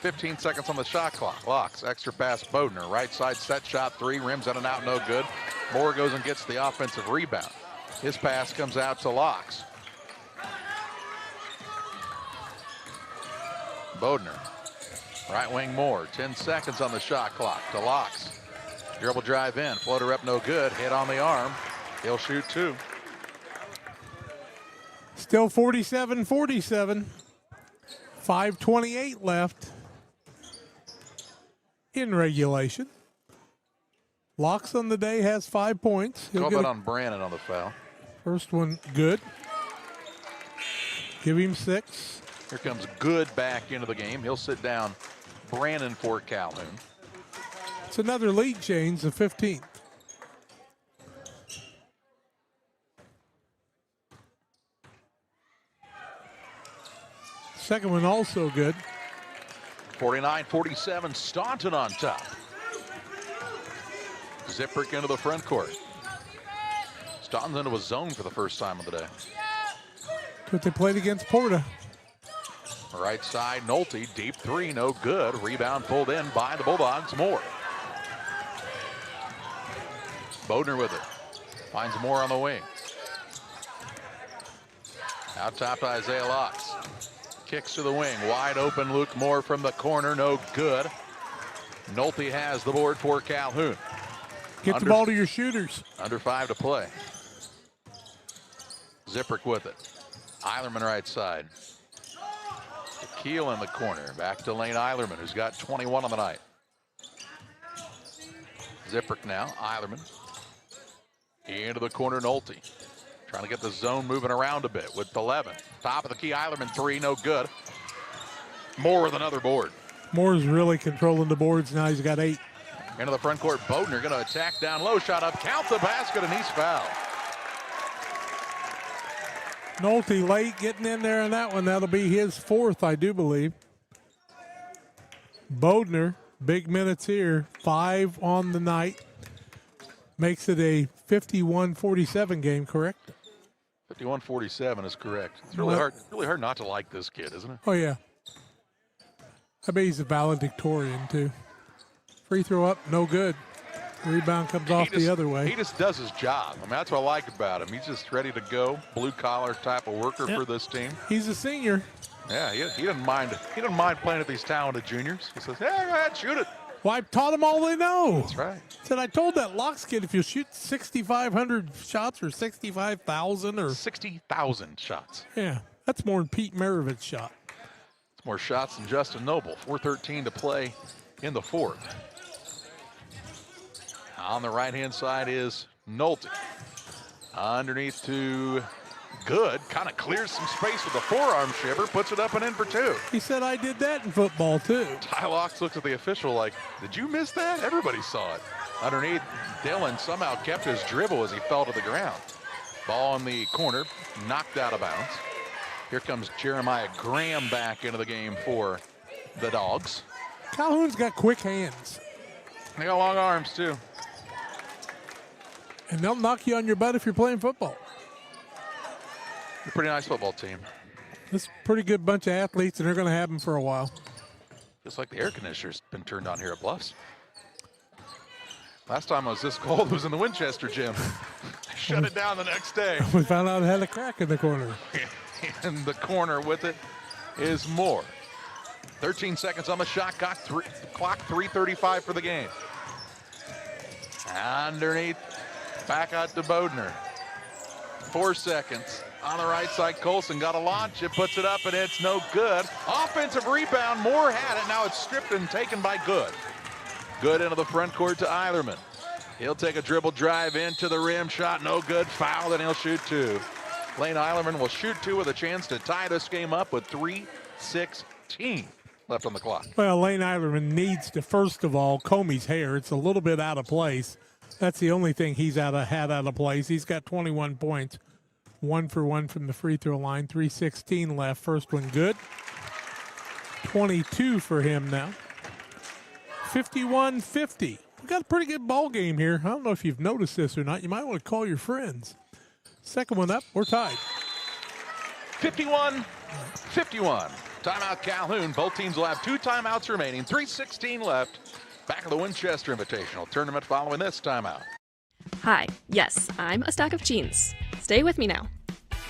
15 seconds on the shot clock. Locks. Extra pass Bodner. Right side set shot three. Rims in and out. No good. Moore goes and gets the offensive rebound. His pass comes out to Locks. Bodner. Right wing Moore. 10 seconds on the shot clock to Locks. Dribble drive in. Floater up no good. Hit on the arm. He'll shoot 2. Still 47-47. 5:28 left in regulation. Locks on the day has 5 points. Call that on Brannon on the foul. First one good. Give him 6. Here comes Good back into the game. He'll sit down Brannon for Calhoun. It's another lead change, the 15th. Second one also good. 49-47, Staunton on top. Ziprick into the front court. Staunton's into a zone for the first time of the day. But they played against Porta. Right side, Nolte, deep three, no good. Rebound pulled in by the Bulldogs. Moore. Bodner with it. Finds Moore on the wing. Out top to Isaiah Locks. Kicks to the wing. Wide open Luke Moore from the corner. No good. Nolte has the board for Calhoun. Get the ball to your shooters. Under 5 to play. Zipprick with it. Eilerman right side. Keel in the corner. Back to Lane Eilerman, who's got 21 on the night. Zipprick now. Eilerman. Into the corner, Nolte. Trying to get the zone moving around a bit with 11. Top of the key, Eilerman 3, no good. Moore with another board. Moore's really controlling the boards now. He's got 8. Into the front court, Bodner going to attack down low, shot up, count the basket, and he's fouled. Nolte late getting in there on that one. That'll be his 4th, I do believe. Bodner, big minutes here, 5 on the night. Makes it a 51-47 game, correct? 51-47 is correct. It's really hard not to like this kid, isn't it? Oh, yeah. I bet he's a valedictorian, too. Free throw up, no good. Rebound comes off the other way. He just does his job. I mean, that's what I like about him. He's just ready to go. Blue-collar type of worker for this team. He's a senior. Yeah, he doesn't mind. He doesn't mind playing with these talented juniors. He says, "Yeah, go ahead, shoot it." Well, I taught them all they know. That's right. Said I told that Locks kid if you shoot 6,500 shots or 65,000 or 60,000 shots. Yeah, that's more than Pete Maravich's shot. It's more shots than Justin Noble. 4:13 to play in the 4th. On the right-hand side is Nolte. Underneath to Good. Kind of clears some space with a forearm shiver, puts it up and in for 2. He said I did that in football too. Ty Locks looks at the official like, did you miss that? Everybody saw it. Underneath, Dillon somehow kept his dribble as he fell to the ground. Ball in the corner, knocked out of bounds. Here comes Jeremiah Graham back into the game for the Dogs. Calhoun's got quick hands. They got long arms too. And they'll knock you on your butt if you're playing football. A pretty nice football team. This is a pretty good bunch of athletes, and they're going to have them for a while. Just like the air conditioner's been turned on here at Bluffs. Last time I was this cold was in the Winchester gym. Shut it down the next day. We found out it had a crack in the corner. In the corner with it is Moore. 13 seconds on the shot clock, 3:35 for the game. Underneath, back out to Bodner. 4 seconds. On the right side, Colson got a launch. It puts it up, and it's no good. Offensive rebound. Moore had it. Now it's stripped and taken by Good. Good into the front court to Eilerman. He'll take a dribble drive into the rim. Shot no good. Foul, and he'll shoot 2. Lane Eilerman will shoot 2 with a chance to tie this game up with 3:16 left on the clock. Well, Lane Eilerman needs to, first of all, comb his hair. It's a little bit out of place. That's the only thing he's had out of place. He's got 21 points. 1 for 1 from the free throw line. 3:16 left. First one good. 22 for him now. 51-50. We got a pretty good ball game here. I don't know if you've noticed this or not. You might want to call your friends. Second one up. We're tied. 51-51. Timeout Calhoun. Both teams will have 2 timeouts remaining. 3:16 left. Back of the Winchester Invitational Tournament following this timeout. Hi, yes, I'm a stack of jeans. Stay with me now.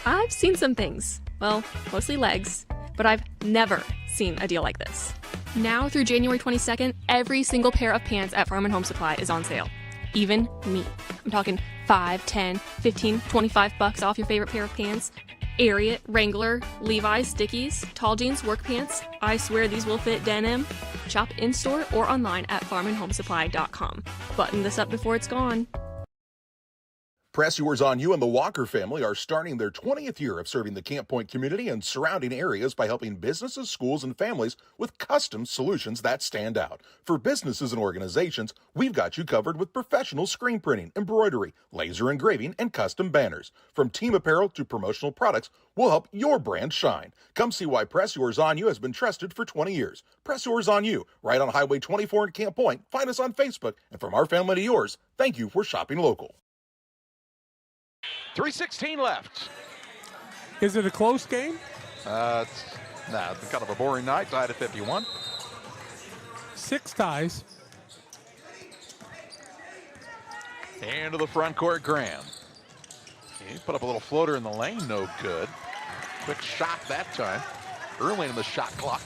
I've seen some things, well, mostly legs, but I've never seen a deal like this. Now through January 22nd, every single pair of pants at Farm & Home Supply is on sale. Even me. I'm talking 5, 10, 15, 25 bucks off your favorite pair of pants. Ariat, Wrangler, Levi's, Dickies, tall jeans, work pants. I swear these will fit denim. Shop in-store or online at farmandhomesupply.com. Button this up before it's gone. Press Yours on You and the Walker family are starting their 20th year of serving the Camp Point community and surrounding areas by helping businesses, schools, and families with custom solutions that stand out. For businesses and organizations, we've got you covered with professional screen printing, embroidery, laser engraving, and custom banners. From team apparel to promotional products, we'll help your brand shine. Come see why Press Yours on You has been trusted for 20 years. Press Yours on You, right on Highway 24 in Camp Point. Find us on Facebook. And from our family to yours, thank you for shopping local. 3:16 left. Is it a close game? It's kind of a boring night, tied at 51. 6 ties. Into the front court, Graham. He put up a little floater in the lane, no good. Quick shot that time, early in the shot clock.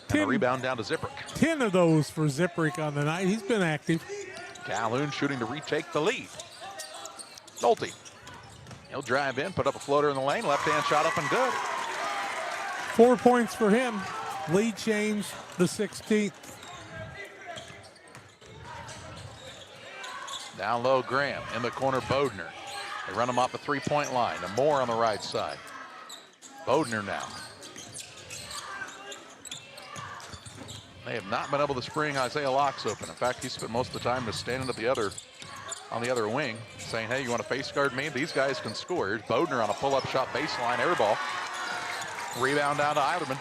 And a rebound down to Ziprick. 10 of those for Ziprick on the night. He's been active. Calhoun shooting to retake the lead. Nolte. He'll drive in, put up a floater in the lane, left-hand shot up and good. 4 points for him. Lead change, the 16th. Down low, Graham. In the corner, Bodner. They run him off the three-point line. And Moore on the right side. Bodner now. They have not been able to spring Isaiah Locks open. In fact, he spent most of the time just standing on the other wing, saying, hey, you want to face guard me? These guys can score. Here's Bodner on a pull-up shot baseline, air ball. Rebound down to Eilerman.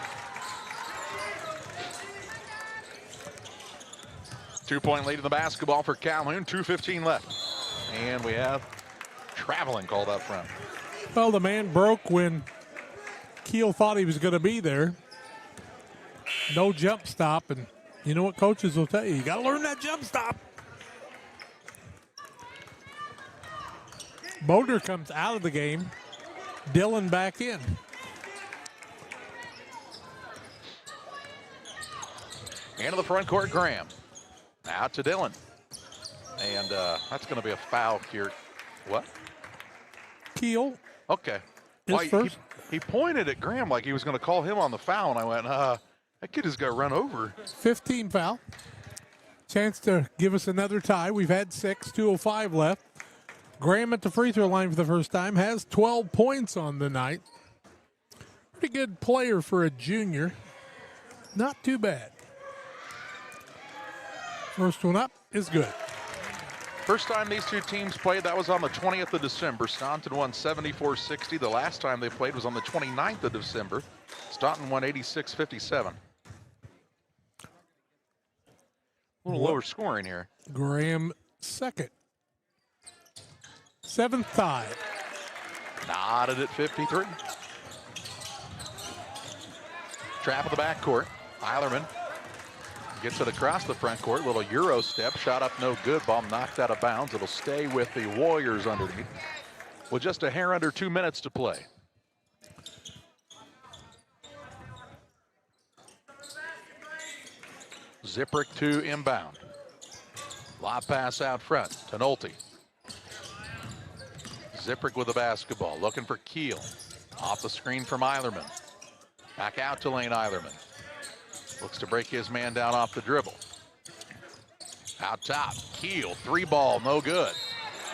2-point lead in the basketball for Calhoun, 2:15 left. And we have traveling called out front. Well, the man broke when Keel thought he was going to be there. No jump stop, and you know what coaches will tell you, you got to learn that jump stop. Bodner comes out of the game. Dillon back in. Into the front court, Graham. Out to Dillon. And that's going to be a foul here. What? Keel. Okay. First. He pointed at Graham like he was going to call him on the foul, and I went, that kid just got run over. 15 foul. Chance to give us another tie. We've had 6, 2:05 left. Graham at the free throw line for the first time, has 12 points on the night. Pretty good player for a junior. Not too bad. First one up is good. First time these two teams played, that was on the 20th of December. Staunton won 74-60. The last time they played was on the 29th of December. Staunton won 86-57. A little lower scoring here. Graham second. 7th tie. Knotted at 53. Trap of the backcourt. Eilerman gets it across the front court. Little Euro step. Shot up no good. Ball knocked out of bounds. It'll stay with the Warriors underneath. With just a hair under 2 minutes to play. Ziprick to inbound. Lob pass out front to Nolte. Ziprick with the basketball. Looking for Keel. Off the screen from Eilerman. Back out to Lane Eilerman. Looks to break his man down off the dribble. Out top, Keel, 3-ball, no good.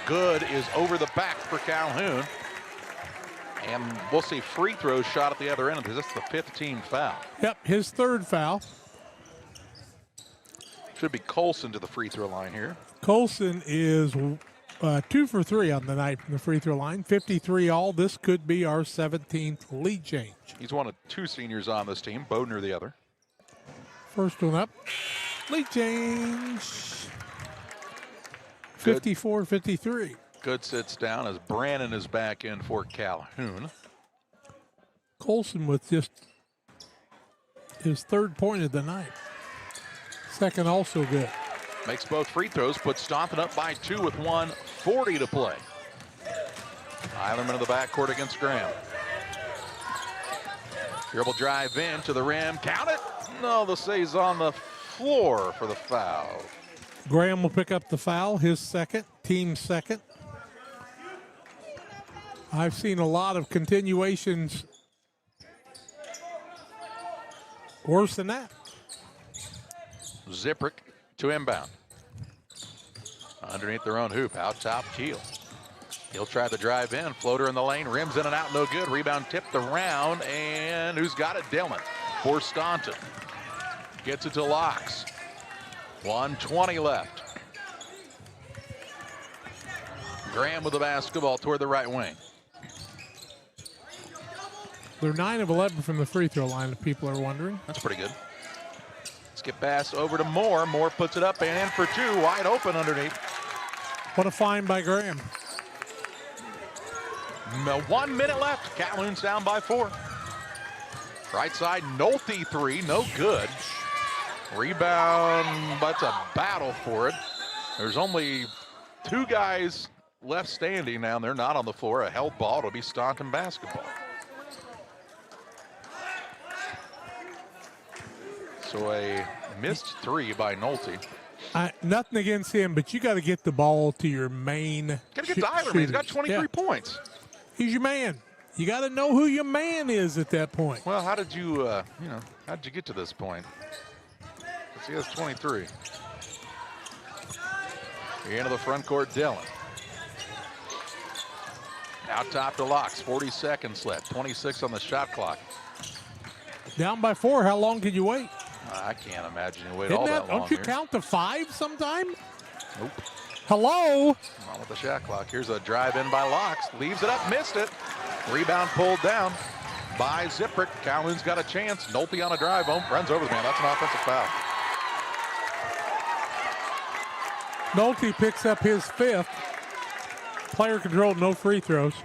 Good is over the back for Calhoun. And we'll see free throws shot at the other end because that's the 5th team foul. Yep, his 3rd foul. Should be Colson to the free throw line here. Colson is 2 for 3 on the night from the free throw line. 53 all. This could be our 17th lead change. He's one of 2 seniors on this team, Bodner the other. First one up. Lead change. 54-53. Good sits down as Brannon is back in for Calhoun. Colson with just his 3rd point of the night. 2nd also good. Makes both free throws, puts Staunton up by 2 with 1:40 to play. Eilerman in the backcourt against Graham. Dribble drive in to the rim. Count it. No, the save's on the floor for the foul. Graham will pick up the foul, his 2nd, team 2nd. I've seen a lot of continuations worse than that. Ziprick to inbound. Underneath their own hoop, out top, Keel. He'll try the drive in, floater in the lane, rims in and out, no good. Rebound tipped around, and who's got it? Dillon for Staunton. Gets it to Locks. 1:20 left. Graham with the basketball toward the right wing. They're 9 of 11 from the free throw line, if people are wondering. That's pretty good. Skip pass over to Moore. Moore puts it up and in for 2, wide open underneath. What a find by Graham. 1 minute left. Calhoun's down by 4. Right side, Nolte 3, no good. Rebound, but it's a battle for it. There's only 2 guys left standing now, and they're not on the floor. A held ball. It'll be Staunton basketball. So a missed 3 by Nolte. Nothing against him, but you got to get the ball to your main. Got to get to Eilerman. He's got 23 points. He's your man. You got to know who your man is at that point. Well, how did you, how did you get to this point? Because he has 23. Into the front court, Dillon. Out top to Locks. 40 seconds left. 26 on the shot clock. Down by 4. How long can you wait? I can't imagine you wait all that long. Don't you here. count to 5 sometime? Nope. Hello? On with the shot clock. Here's a drive in by Locks. Leaves it up, missed it. Rebound pulled down by Zipprick. Calhoun's got a chance. Nolte on a drive home. Runs over the man. That's an offensive foul. Nolte picks up his 5th. Player control, no free throws.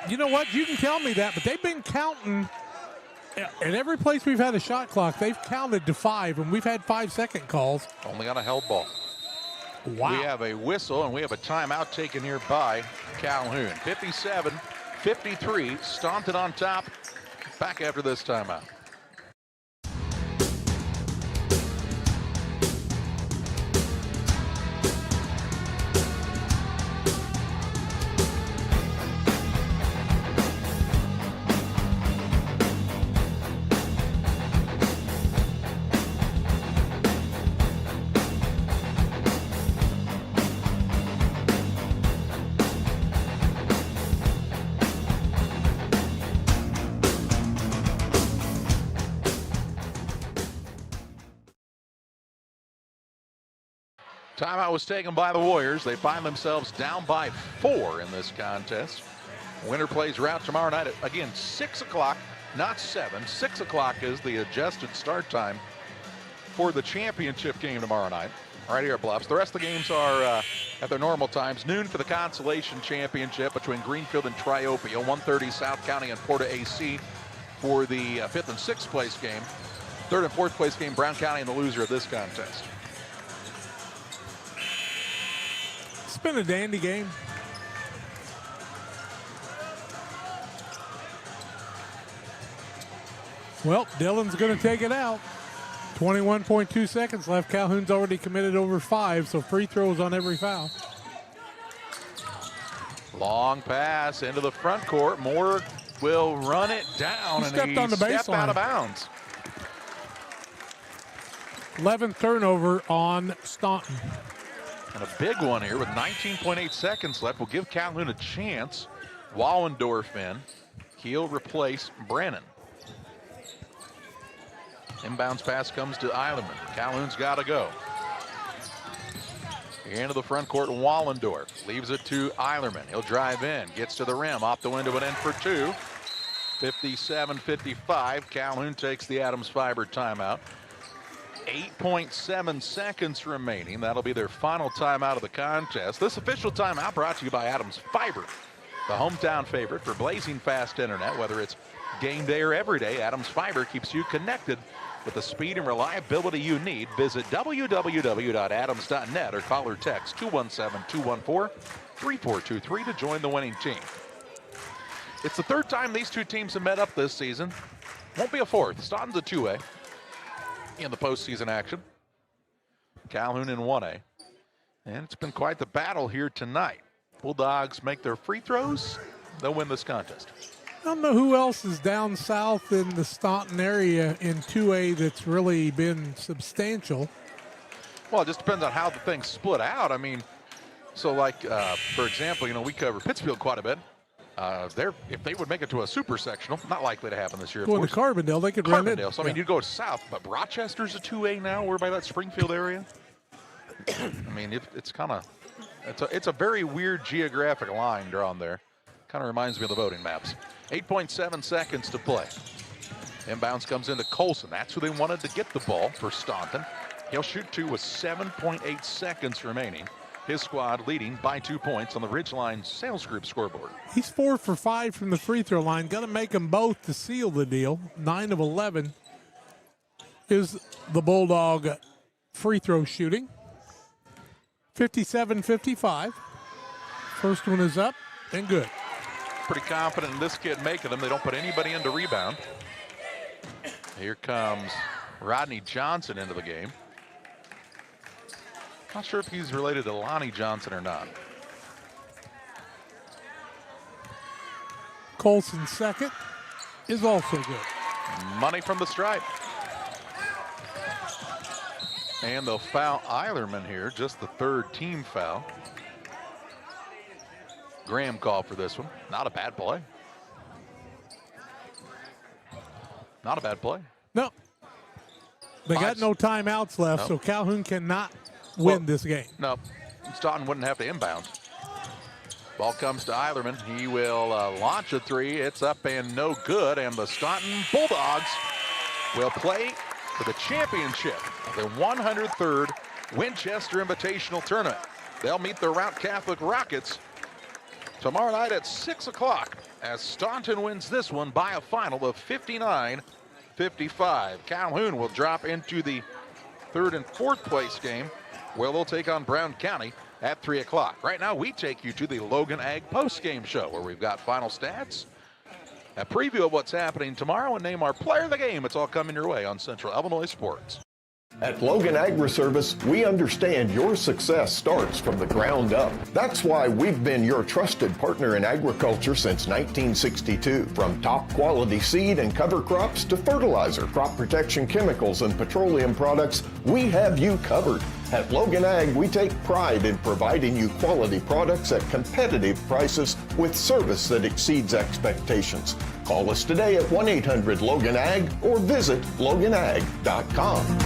You know what? You can tell me that, but they've been counting. At every place we've had a shot clock, they've counted to 5, and we've had 5-second calls. Only on a held ball. Wow. We have a whistle, and we have a timeout taken here by Calhoun. 57-53, Staunton on top. Back after this timeout. Timeout was taken by the Warriors. They find themselves down by 4 in this contest. Winner plays route tomorrow night at, again, 6 o'clock, not 7. 6 o'clock is the adjusted start time for the championship game tomorrow night. Right here at Bluffs. The rest of the games are at their normal times. Noon for the consolation championship between Greenfield and Triopia. 1:30 South County and Porta AC for the 5th and 6th place game. 3rd and 4th place game, Brown County and the loser of this contest. It's been a dandy game. Well, Dillon's going to take it out. 21.2 seconds left. Calhoun's already committed over 5, so free throws on every foul. Long pass into the front court. Moore will run it down, and he on the stepped baseline. out of bounds. 11th turnover on Staunton. And a big one here with 19.8 seconds left will give Calhoun a chance. Wallendorf in. He'll replace Brennan. Inbounds pass comes to Eilerman. Calhoun's got to go. Into the front court, Wallendorf leaves it to Eilerman. He'll drive in, gets to the rim, off the window and in for 2. 57-55. Calhoun takes the Adams Fiber timeout. 8.7 seconds remaining. That'll be their final timeout of the contest. This official timeout brought to you by Adams Fiber, the hometown favorite for blazing fast internet. Whether it's game day or every day, Adams Fiber keeps you connected with the speed and reliability you need. Visit www.adams.net or call or text 217-214-3423 to join the winning team. It's the 3rd time these two teams have met up this season. Won't be a 4th. Staunton's a 2A in the postseason action. Calhoun in 1A. And it's been quite the battle here tonight. Bulldogs make their free throws. They'll win this contest. I don't know who else is down south in the Staunton area in 2A that's really been substantial. Well, it just depends on how the thing's split out. I mean, so like, for example, we cover Pittsfield quite a bit. If they would make it to a super sectional, not likely to happen this year. Going to Carbondale, they could run it. So, I mean, you'd go south, but Rochester's a 2A now. We're by that Springfield area. I mean, it's kind of, it's a very weird geographic line drawn there. Kind of reminds me of the voting maps. 8.7 seconds to play. Inbounds comes into Colson. That's who they wanted to get the ball for Staunton. He'll shoot 2 with 7.8 seconds remaining. His squad leading by 2 points on the Ridgeline Sales Group scoreboard. He's 4 for 5 from the free throw line. Got to make them both to seal the deal. 9 of 11 is the Bulldog free throw shooting. 57-55. First one is up and good. Pretty confident in this kid making them. They don't put anybody in to rebound. Here comes Rodney Johnson into the game. Not sure if he's related to Lonnie Johnson or not. Colson's second is also good. Money from the stripe. And they'll foul Eilerman here, just the third team foul. Graham called for this one. Not a bad play. Not a bad play. No. They got no timeouts left, so Calhoun cannot win this game. No, Staunton wouldn't have to inbound. Ball comes to Eilerman. He will launch a three. It's up and no good. And the Staunton Bulldogs will play for the championship of the 103rd Winchester Invitational Tournament. They'll meet the Route Catholic Rockets tomorrow night at 6 o'clock as Staunton wins this one by a final of 59-55. Calhoun will drop into the third and fourth place game where they'll take on Brown County at 3 o'clock. Right now, we take you to the Logan Ag postgame show where we've got final stats, a preview of what's happening tomorrow, and name our player of the game. It's all coming your way on Central Illinois Sports. At Logan Agri-Service, we understand your success starts from the ground up. That's why we've been your trusted partner in agriculture since 1962. From top quality seed and cover crops to fertilizer, crop protection chemicals, and petroleum products, we have you covered. At Logan Ag, we take pride in providing you quality products at competitive prices with service that exceeds expectations. Call us today at 1-800-LOGAN-AG or visit loganag.com.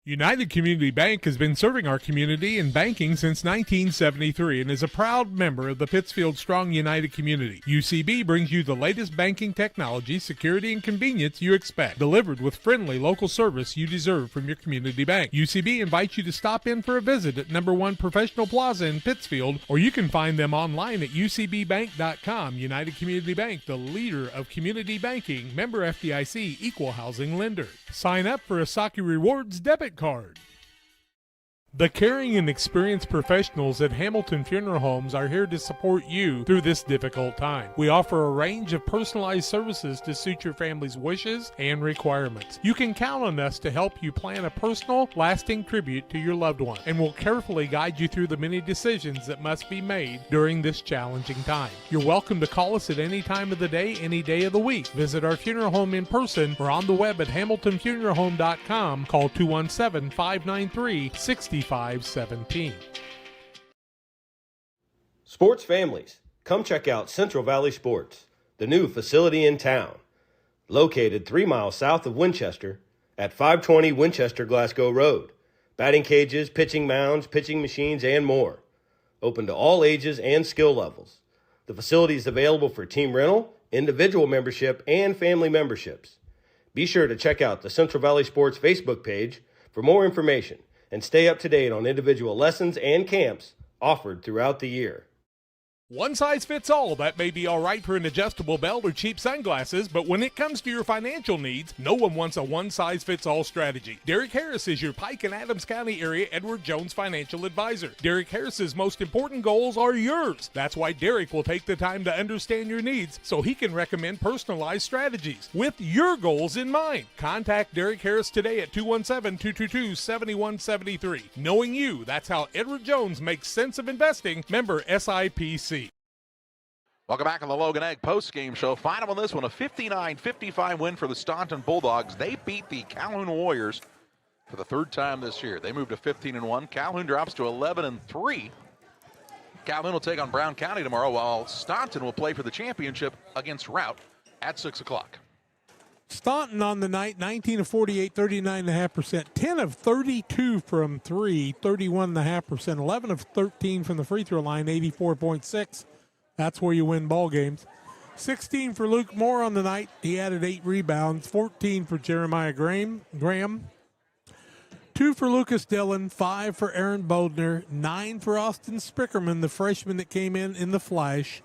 United Community Bank has been serving our community in banking since 1973 and is a proud member of the Pittsfield Strong United community. UCB brings you the latest banking technology, security, and convenience you expect, delivered with friendly local service you deserve from your community bank. UCB invites you to stop in for a visit at number 1 Professional Plaza in Pittsfield, or you can find them online at ucbbank.com. United Community Bank, the leader of community banking, member FDIC, equal housing lender. Sign up for a Saki Rewards debit card. The caring and experienced professionals at Hamilton Funeral Homes are here to support you through this difficult time. We offer a range of personalized services to suit your family's wishes and requirements. You can count on us to help you plan a personal, lasting tribute to your loved one, and we'll carefully guide you through the many decisions that must be made during this challenging time. You're welcome to call us at any time of the day, any day of the week. Visit our funeral home in person or on the web at hamiltonfuneralhome.com. Call 217-593-6517. Sports families, come check out Central Valley Sports, the new facility in town. Located 3 miles south of Winchester at 520 Winchester Glasgow Road. Batting cages, pitching mounds, pitching machines, and more. Open to all ages and skill levels. The facility is available for team rental, individual membership, and family memberships. Be sure to check out the Central Valley Sports Facebook page for more information and stay up to date on individual lessons and camps offered throughout the year. One size fits all. That may be all right for an adjustable belt or cheap sunglasses, but when it comes to your financial needs, no one wants a one-size-fits-all strategy. Derek Harris is your Pike and Adams County area Edward Jones financial advisor. Derek Harris's most important goals are yours. That's why Derek will take the time to understand your needs so he can recommend personalized strategies with your goals in mind. Contact Derek Harris today at 217-222-7173. Knowing you, that's how Edward Jones makes sense of investing. Member SIPC. Welcome back on the Logan Ag postgame show. Final on this one, a 59-55 win for the Staunton Bulldogs. They beat the Calhoun Warriors for the third time this year. They moved to 15-1. Calhoun drops to 11-3. Calhoun will take on Brown County tomorrow, while Staunton will play for the championship against Route at 6 o'clock. Staunton on the night, 19 of 48, 39.5%, 10 of 32 from 3, 31.5%, 11 of 13 from the free throw line, 84.6. That's where you win ball games. 16 for Luke Moore on the night. He added 8 rebounds, 14 for Jeremiah Graham, 2 for Lucas Dillon, 5 for Aaron Bodner, 9 for Austin Sprickerman, the freshman that came in the flash,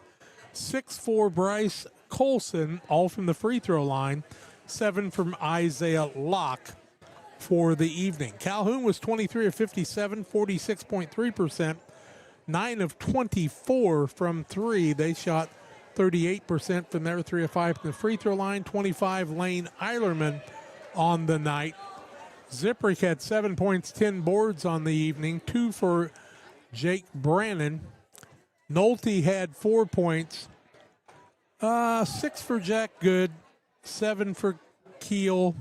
6 for Bryce Colson, all from the free throw line, 7 from Isaiah Locke, for the evening. Calhoun was 23 of 57, 46.3%, 9 of 24 from 3. They shot 38% from their 3 of 5 from the free throw line. 25, Lane Eilerman on the night. Zipprick had 7 points, 10 boards on the evening, 2 for Jake Brannon. Nolte had 4 points, 6 for Jack Good, 7 for Keel,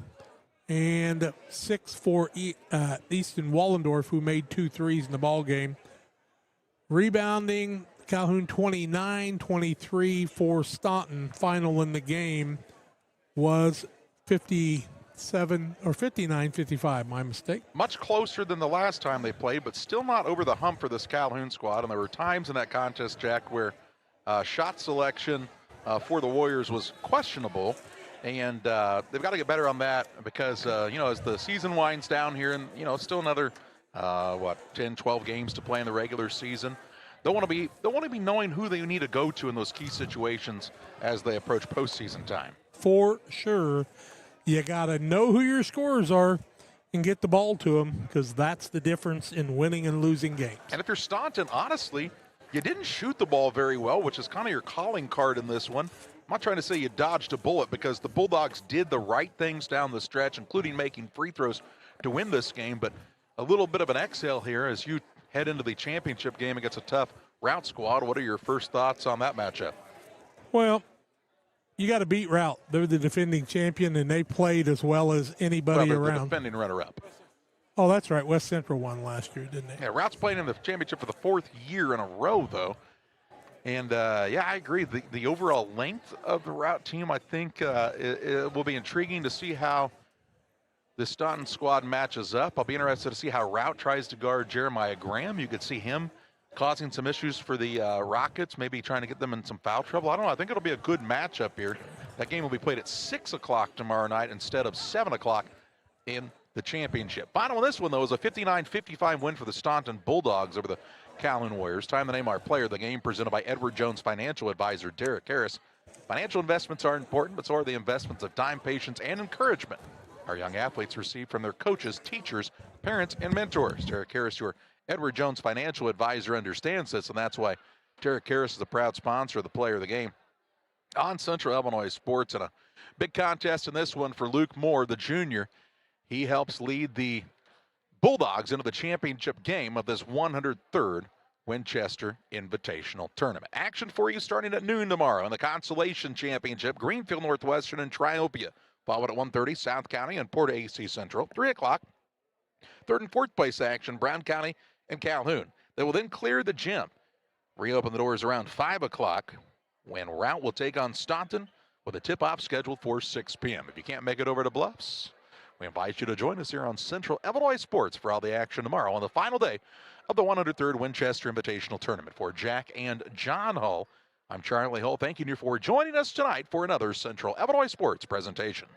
and 6 for Easton Wallendorf, who made 2 threes in the ball game. Rebounding, Calhoun 29-23 for Staunton. Final in the game was 59-55, my mistake. Much closer than the last time they played, but still not over the hump for this Calhoun squad. And there were times in that contest, Jack, where shot selection for the Warriors was questionable. And they've got to get better on that because, as the season winds down here and, still another, 10, 12 games to play in the regular season. They'll want to be knowing who they need to go to in those key situations as they approach postseason time. For sure. You got to know who your scorers are and get the ball to them because that's the difference in winning and losing games. And if you're Staunton, honestly, you didn't shoot the ball very well, which is kind of your calling card in this one. I'm not trying to say you dodged a bullet because the Bulldogs did the right things down the stretch, including making free throws to win this game, but a little bit of an exhale here as you head into the championship game against a tough Route squad. What are your first thoughts on that matchup? Well, you got to beat Route. They're the defending champion, and they played as well as anybody around. The defending runner-up. Oh, that's right. West Central won last year, didn't they? Yeah, Route's playing in the championship for the 4th year in a row, though. And, I agree. The overall length of the Route team, I think it will be intriguing to see how the Staunton squad matches up. I'll be interested to see how Route tries to guard Jeremiah Graham. You could see him causing some issues for the Rockets, maybe trying to get them in some foul trouble. I don't know. I think it'll be a good matchup here. That game will be played at 6 o'clock tomorrow night instead of 7 o'clock in the championship. Final of this one, though, is a 59-55 win for the Staunton Bulldogs over the Calhoun Warriors. Time to name our player of the game, presented by Edward Jones financial advisor Derek Harris. Financial investments are important, but so are the investments of time, patience, and encouragement our young athletes receive from their coaches, teachers, parents, and mentors. Derek Harris, your Edward Jones financial advisor, understands this, and that's why Derek Harris is a proud sponsor of the player of the game on Central Illinois Sports. And a big contest in this one for Luke Moore, the junior. He helps lead the Bulldogs into the championship game of this 103rd Winchester Invitational Tournament. Action for you starting at noon tomorrow in the Consolation Championship, Greenfield Northwestern and Triopia. Followed at 1:30, South County and Porta AC Central. 3 o'clock, 3rd and 4th place action, Brown County and Calhoun. They will then clear the gym. Reopen the doors around 5 o'clock when Route will take on Staunton with a tip-off scheduled for 6 p.m. If you can't make it over to Bluffs, we invite you to join us here on Central Illinois Sports for all the action tomorrow on the final day of the 103rd Winchester Invitational Tournament. For Jack and John Hull, I'm Charlie Hull, thanking you for joining us tonight for another Central Illinois Sports presentation.